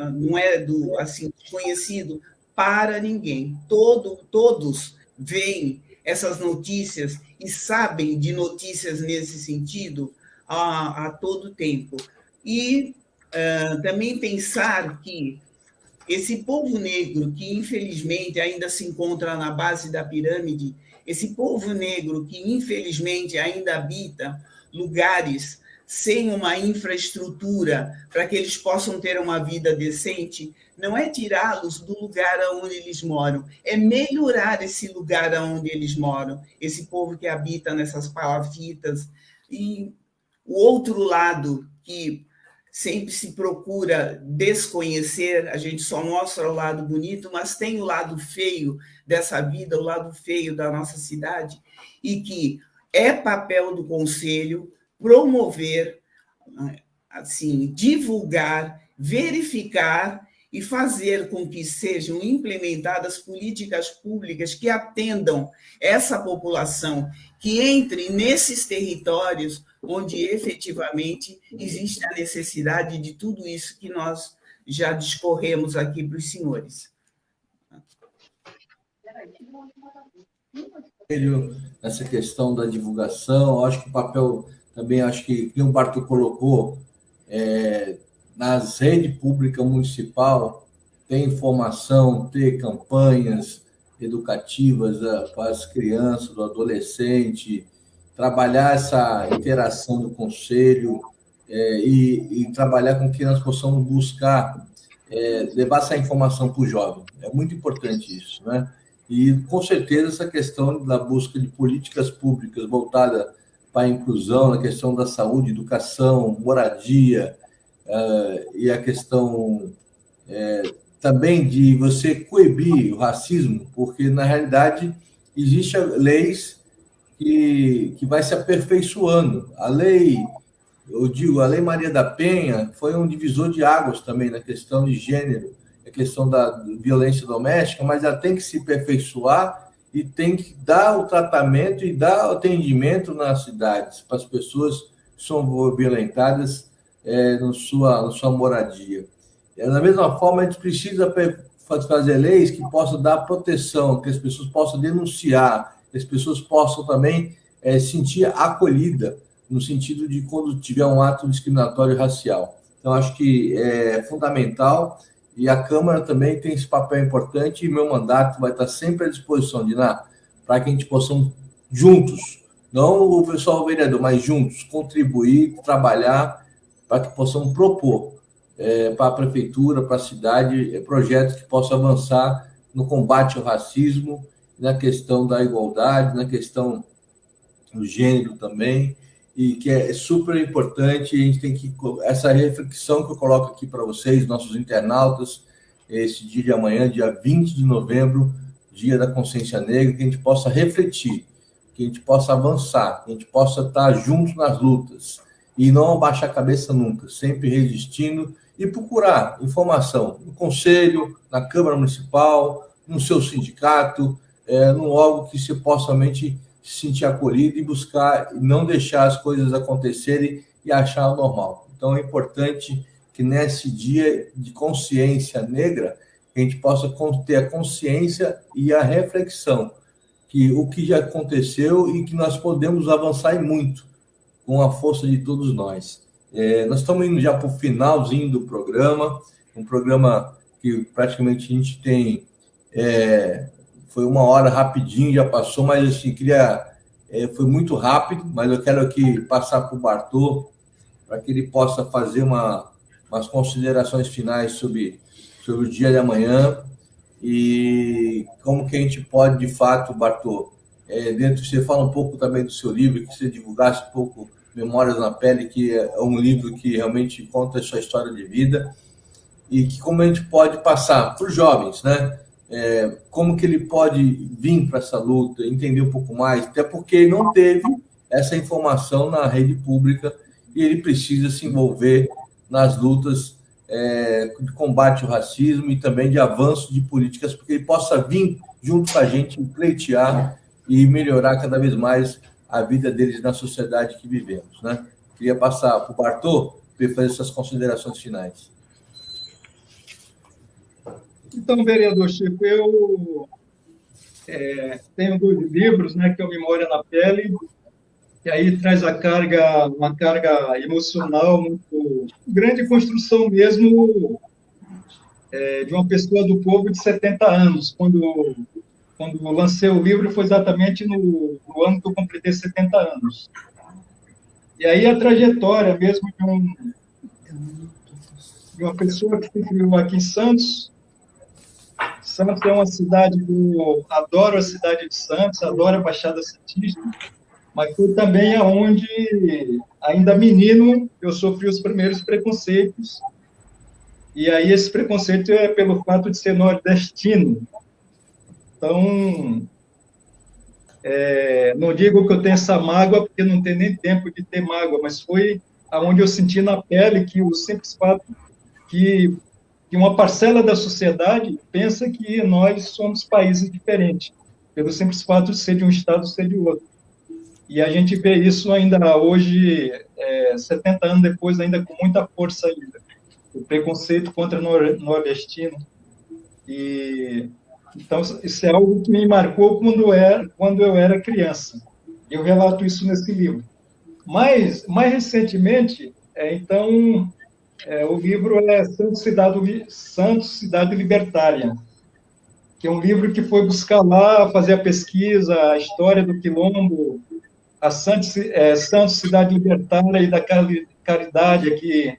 desconhecido para ninguém. Todos veem essas notícias e sabem de notícias nesse sentido a todo tempo. E também pensar que esse povo negro, que infelizmente ainda se encontra na base da pirâmide, esse povo negro que infelizmente ainda habita lugares sem uma infraestrutura para que eles possam ter uma vida decente, não é tirá-los do lugar onde eles moram, é melhorar esse lugar onde eles moram, esse povo que habita nessas palafitas. E o outro lado que sempre se procura desconhecer, a gente só mostra o lado bonito, mas tem o lado feio dessa vida, o lado feio da nossa cidade, e que é papel do Conselho promover, assim, divulgar, verificar e fazer com que sejam implementadas políticas públicas que atendam essa população, que entre nesses territórios onde efetivamente existe a necessidade de tudo isso que nós já discorremos aqui para os senhores. Essa questão da divulgação, acho que o papel também, acho que o Bartô colocou, nas redes públicas municipal, ter informação, ter campanhas educativas para as crianças, do adolescente, trabalhar essa interação do conselho e trabalhar com que nós possamos buscar levar essa informação para o jovem. É muito importante isso, né? E, com certeza, essa questão da busca de políticas públicas voltada para a inclusão, na questão da saúde, educação, moradia, e a questão também de você coibir o racismo, porque, na realidade, existem leis que vai se aperfeiçoando. A lei Maria da Penha foi um divisor de águas também na questão de gênero, a questão da violência doméstica, mas ela tem que se aperfeiçoar e tem que dar o tratamento e dar o atendimento nas cidades para as pessoas que são violentadas na sua moradia. Da mesma forma, a gente precisa fazer leis que possam dar proteção, que as pessoas possam denunciar, que as pessoas possam também sentir acolhida, no sentido de quando tiver um ato discriminatório racial. Então, acho que é fundamental, e a Câmara também tem esse papel importante, e meu mandato vai estar sempre à disposição, Diná, para que a gente possamos juntos, não o pessoal vereador, mas juntos, contribuir, trabalhar, para que possamos propor para a Prefeitura, para a cidade, projetos que possam avançar no combate ao racismo, na questão da igualdade, na questão do gênero também, e que é super importante. A gente tem que essa reflexão que eu coloco aqui para vocês, nossos internautas, esse dia de amanhã, dia 20 de novembro, dia da consciência negra, que a gente possa refletir, que a gente possa avançar, que a gente possa estar juntos nas lutas e não abaixar a cabeça nunca, sempre resistindo e procurar informação no Conselho, na Câmara Municipal, no seu sindicato, num órgão que você possa realmente se sentir acolhido e buscar, e não deixar as coisas acontecerem e achar o normal. Então, é importante que nesse dia de consciência negra, a gente possa ter a consciência e a reflexão que o que já aconteceu e que nós podemos avançar e muito com a força de todos nós. Nós estamos indo já para o finalzinho do programa, um programa que praticamente a gente tem... foi 1 hora rapidinho, já passou, mas assim, foi muito rápido, mas eu quero aqui passar para o Bartô, para que ele possa fazer umas considerações finais sobre o dia de amanhã e como que a gente pode, de fato, Bartô, você fala um pouco também do seu livro, que você divulgasse um pouco Memórias na Pele, que é um livro que realmente conta a sua história de vida, e que como a gente pode passar para os jovens, né? Como que ele pode vir para essa luta, entender um pouco mais, até porque ele não teve essa informação na rede pública e ele precisa se envolver nas lutas de combate ao racismo e também de avanço de políticas, porque ele possa vir junto com a gente, pleitear e melhorar cada vez mais a vida deles na sociedade que vivemos, né? Queria passar para o Bartô para fazer essas considerações finais. Então, vereador Chico, Tenho 2 livros, né, que é o Memória na Pele, e aí traz uma carga emocional muito grande, construção mesmo de uma pessoa do povo de 70 anos. Quando lancei o livro foi exatamente no ano que eu completei 70 anos. E aí a trajetória mesmo de uma pessoa que se criou aqui em Santos. Santos é uma cidade que eu adoro, a cidade de Santos, adoro a Baixada Santista, mas foi também aonde, ainda menino, eu sofri os primeiros preconceitos. E aí esse preconceito é pelo fato de ser nordestino. Então, não digo que eu tenho essa mágoa, porque não tem nem tempo de ter mágoa, mas foi aonde eu senti na pele que o simples fato que uma parcela da sociedade pensa que nós somos países diferentes, pelo simples fato de ser de um estado ou ser de outro. E a gente vê isso ainda hoje, 70 anos depois, ainda com muita força ainda. O preconceito contra nordestino. E então isso é algo que me marcou quando eu era criança. Eu relato isso nesse livro. Mas mais recentemente, o livro é Santos, Cidade Libertária, que é um livro que foi buscar lá, fazer a pesquisa, a história do Quilombo, a Santos, Cidade Libertária e da Caridade aqui,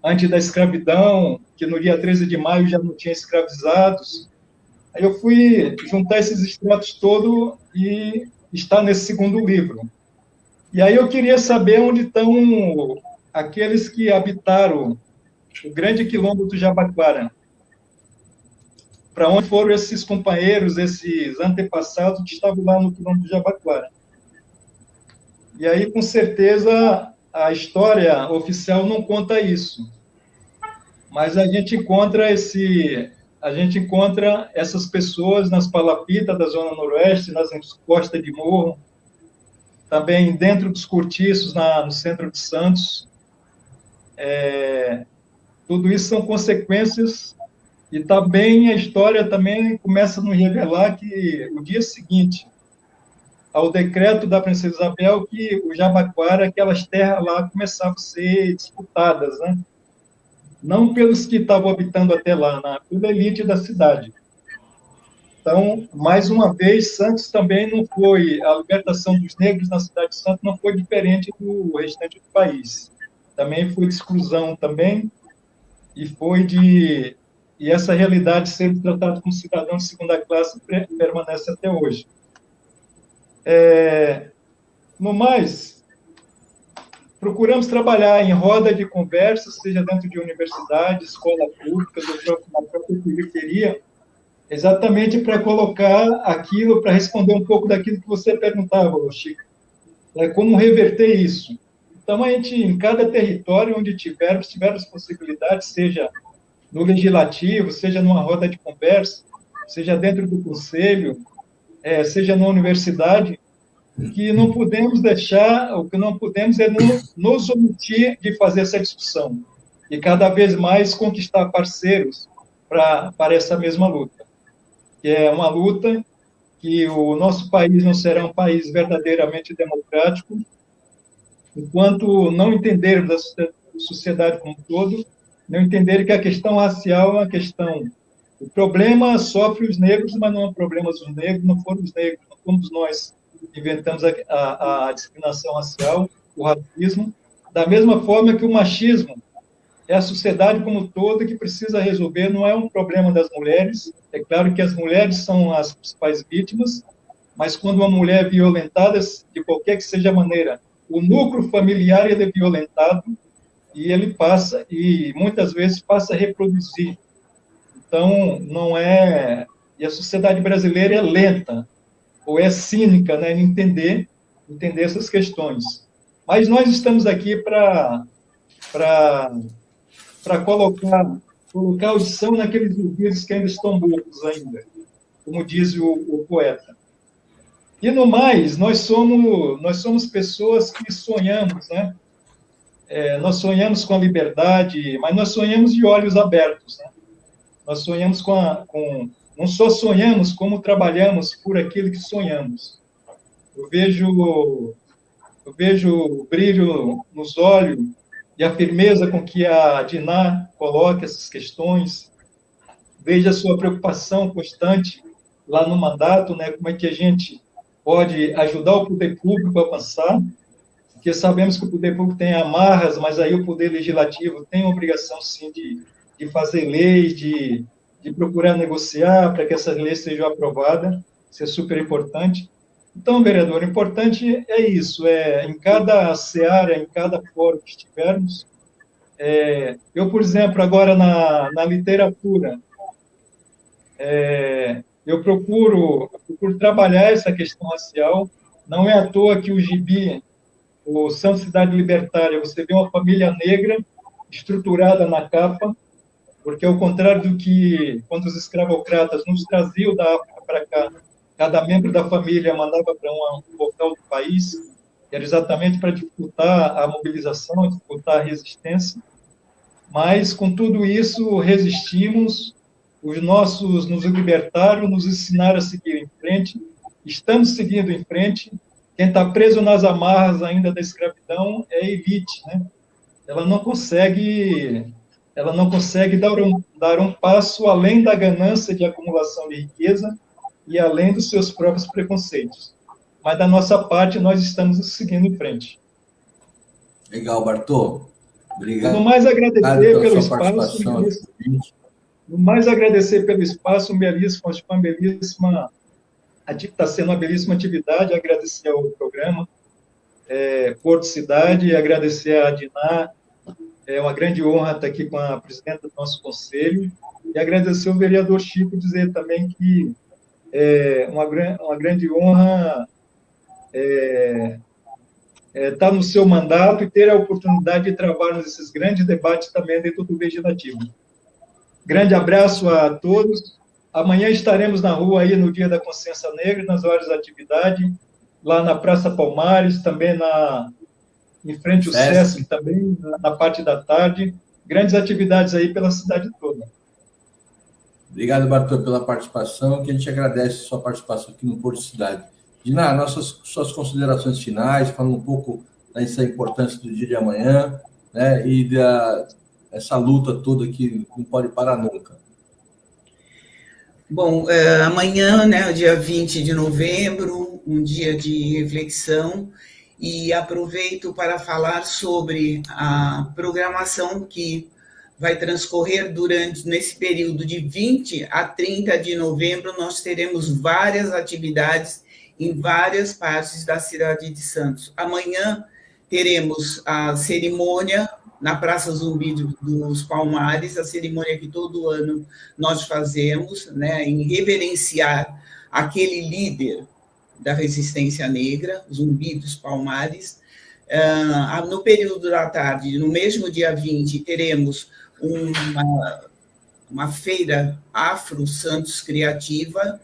antes da escravidão, que no dia 13 de maio já não tinha escravizados. Aí eu fui juntar esses extratos todos e está nesse segundo livro. E aí eu queria saber onde estão aqueles que habitaram o grande quilombo do Jabaquara. Para onde foram esses companheiros, esses antepassados que estavam lá no quilombo do Jabaquara? E aí, com certeza, a história oficial não conta isso. Mas a gente encontra essas pessoas nas palafitas da Zona Noroeste, nas encostas de morro, também dentro dos cortiços, no centro de Santos. Tudo isso são consequências, e também a história também começa a nos revelar que o dia seguinte ao decreto da Princesa Isabel, que o Jabaquara, aquelas terras lá começavam a ser disputadas, né? Não pelos que estavam habitando até lá, pela elite da cidade. Então, mais uma vez, Santos também não foi, a libertação dos negros na cidade de Santos não foi diferente do restante do país. Também foi de exclusão também, e essa realidade de ser tratado como cidadão de segunda classe permanece até hoje. No mais, procuramos trabalhar em roda de conversa, seja dentro de universidade, escola pública, na própria periferia, exatamente para colocar aquilo, para responder um pouco daquilo que você perguntava, Chico. Como reverter isso? Então, a gente, em cada território onde tivermos possibilidade, seja no legislativo, seja numa roda de conversa, seja dentro do conselho, seja na universidade, que não podemos deixar, o que não podemos é nos omitir de fazer essa discussão e cada vez mais conquistar parceiros para essa mesma luta, que é uma luta que o nosso país não será um país verdadeiramente democrático enquanto não entendermos a sociedade como um todo, não entenderem que a questão racial é uma questão. O problema sofre os negros, mas não é um problema dos negros, não foram os negros, não fomos nós que inventamos a discriminação racial, o racismo, da mesma forma que o machismo é a sociedade como um todo que precisa resolver, não é um problema das mulheres, é claro que as mulheres são as principais vítimas, mas quando uma mulher é violentada, de qualquer que seja a maneira, o núcleo familiar ele é violentado e ele passa, e muitas vezes passa a reproduzir. Então, não é... E a sociedade brasileira é lenta, ou é cínica, né, em entender essas questões. Mas nós estamos aqui para colocar audição naqueles ouvidos que ainda estão burros ainda, como diz o poeta. E, no mais, nós somos pessoas que sonhamos, né? Nós sonhamos com a liberdade, mas nós sonhamos de olhos abertos, né? Nós sonhamos não só sonhamos, como trabalhamos por aquilo que sonhamos. Eu vejo o brilho nos olhos e a firmeza com que a Diná coloca essas questões. Vejo a sua preocupação constante lá no mandato, né? Como é que a gente pode ajudar o poder público a avançar, porque sabemos que o poder público tem amarras, mas aí o poder legislativo tem a obrigação, sim, de fazer leis, de procurar negociar para que essas leis sejam aprovadas. Isso é super importante. Então, vereador, o importante é isso, em cada seara, em cada fórum que estivermos. Eu, por exemplo, agora na literatura, eu procuro trabalhar essa questão racial. Não é à toa que o gibi, o Santo Cidade Libertária, você vê uma família negra estruturada na capa, porque ao contrário do que quando os escravocratas nos traziam da África para cá, cada membro da família mandava para um local do país, era exatamente para dificultar a mobilização, dificultar a resistência. Mas, com tudo isso, resistimos, os nossos nos libertaram, nos ensinaram a seguir em frente, estamos seguindo em frente. Quem está preso nas amarras ainda da escravidão é a elite, né? Ela não consegue dar um passo além da ganância de acumulação de riqueza e além dos seus próprios preconceitos. Mas, da nossa parte, nós estamos seguindo em frente. Legal, Bartô. Obrigado. No mais, agradecer pelo espaço. No mais, agradecer pelo espaço, acho que uma belíssima... Está sendo uma belíssima atividade, agradecer ao programa Porto Cidade, agradecer a Diná, é uma grande honra estar aqui com a presidenta do nosso conselho, e agradecer ao vereador Chico, dizer também que é uma grande honra estar no seu mandato e ter a oportunidade de trabalhar nesses grandes debates também dentro do Legislativo. Grande abraço a todos. Amanhã estaremos na rua aí no Dia da Consciência Negra, nas várias atividades, lá na Praça Palmares, também em frente ao SESC, também na parte da tarde. Grandes atividades aí pela cidade toda. Obrigado, Bartô, pela participação, que a gente agradece a sua participação aqui no Porto Cidade. Diná, suas considerações finais, falando um pouco dessa importância do dia de amanhã, né, e essa luta toda que não pode parar nunca. Bom, amanhã, né, dia 20 de novembro, um dia de reflexão, e aproveito para falar sobre a programação que vai transcorrer nesse período de 20 a 30 de novembro. Nós teremos várias atividades em várias partes da cidade de Santos. Amanhã teremos a cerimônia na Praça Zumbi dos Palmares, a cerimônia que todo ano nós fazemos, né, em reverenciar aquele líder da resistência negra, Zumbi dos Palmares. No período da tarde, no mesmo dia 20, teremos uma feira Afro Santos Criativa,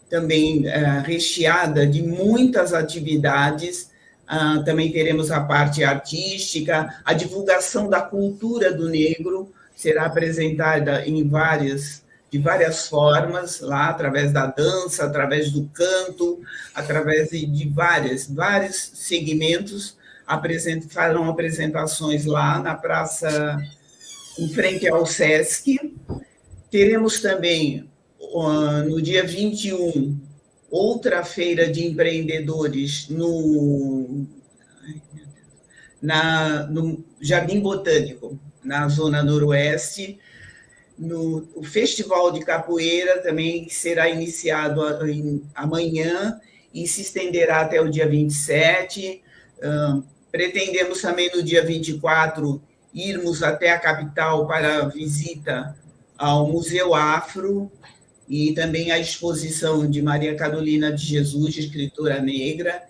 também recheada de muitas atividades. Também teremos a parte artística, a divulgação da cultura do negro será apresentada de várias formas, lá através da dança, através do canto, através de vários segmentos, farão apresentações lá na praça, em frente ao SESC. Teremos também, no dia 21, outra feira de empreendedores no Jardim Botânico, na Zona Noroeste. O Festival de Capoeira também será iniciado amanhã e se estenderá até o dia 27. Pretendemos também, no dia 24, irmos até a capital para a visita ao Museu Afro, e também a exposição de Maria Carolina de Jesus, escritora negra,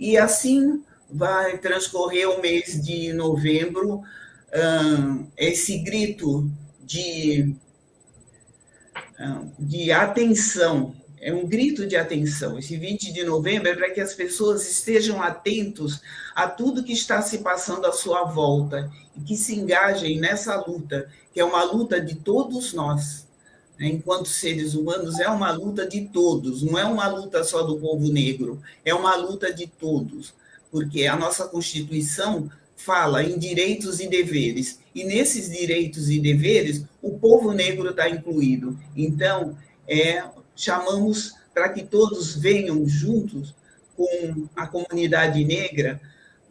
e assim vai transcorrer o mês de novembro, esse grito de atenção, é um grito de atenção. Esse 20 de novembro é para que as pessoas estejam atentos a tudo que está se passando à sua volta e que se engajem nessa luta, que é uma luta de todos nós, enquanto seres humanos, é uma luta de todos, não é uma luta só do povo negro, é uma luta de todos, porque a nossa Constituição fala em direitos e deveres, e nesses direitos e deveres, o povo negro está incluído. Então, chamamos para que todos venham juntos com a comunidade negra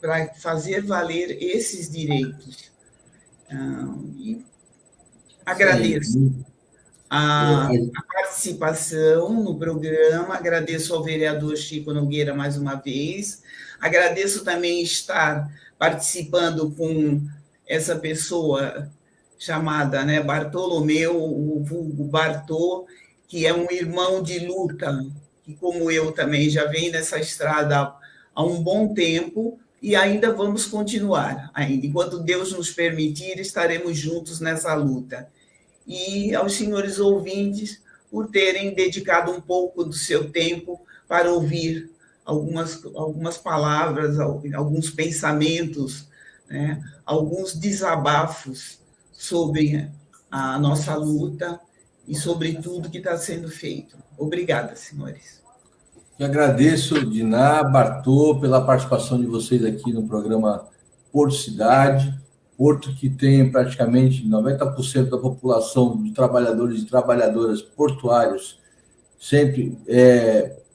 para fazer valer esses direitos. E agradeço a participação no programa, agradeço ao vereador Chico Nogueira mais uma vez, agradeço também estar participando com essa pessoa chamada, né, Bartolomeu, o vulgo Bartô, que é um irmão de luta, que como eu também já vem nessa estrada há um bom tempo, e ainda vamos continuar. Enquanto Deus nos permitir, estaremos juntos nessa luta. E aos senhores ouvintes, por terem dedicado um pouco do seu tempo para ouvir algumas palavras, alguns pensamentos, né, alguns desabafos sobre a nossa luta e sobre tudo que está sendo feito. Obrigada, senhores. Eu agradeço, Diná, Bartô, pela participação de vocês aqui no programa Porto Cidade. Porto que tem praticamente 90% da população de trabalhadores e trabalhadoras portuários, sempre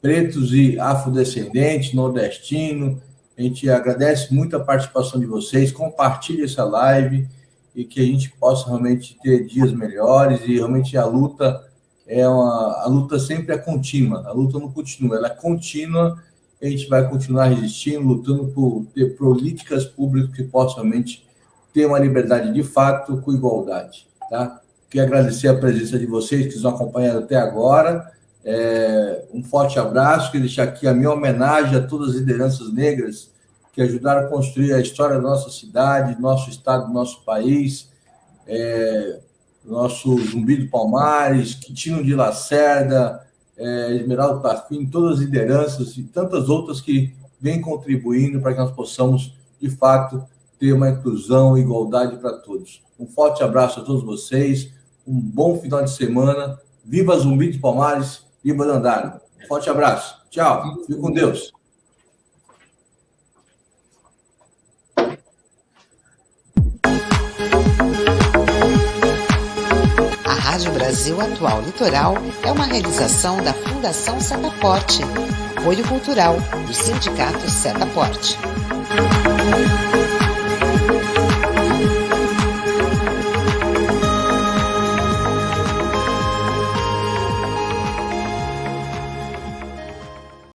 pretos e afrodescendentes, nordestinos. A gente agradece muito a participação de vocês, compartilhe essa live e que a gente possa realmente ter dias melhores, e realmente a luta a luta sempre é contínua, a luta não continua, ela é contínua, e a gente vai continuar resistindo, lutando por ter políticas públicas que possam realmente ter uma liberdade de fato com igualdade, tá? Quero agradecer a presença de vocês que nos acompanharam até agora, um forte abraço, quero deixar aqui a minha homenagem a todas as lideranças negras que ajudaram a construir a história da nossa cidade, do nosso estado, do nosso país, nosso Zumbi do Palmares, Quitino de Lacerda, Esmeralda Tarquim, todas as lideranças e tantas outras que vêm contribuindo para que nós possamos, de fato, ter uma inclusão e igualdade para todos. Um forte abraço a todos vocês, um bom final de semana, viva Zumbi dos Palmares, viva Dandara. Um forte abraço, tchau, fique com Deus. A Rádio Brasil Atual Litoral é uma realização da Fundação Setaporte, apoio cultural do Sindicato Setaporte.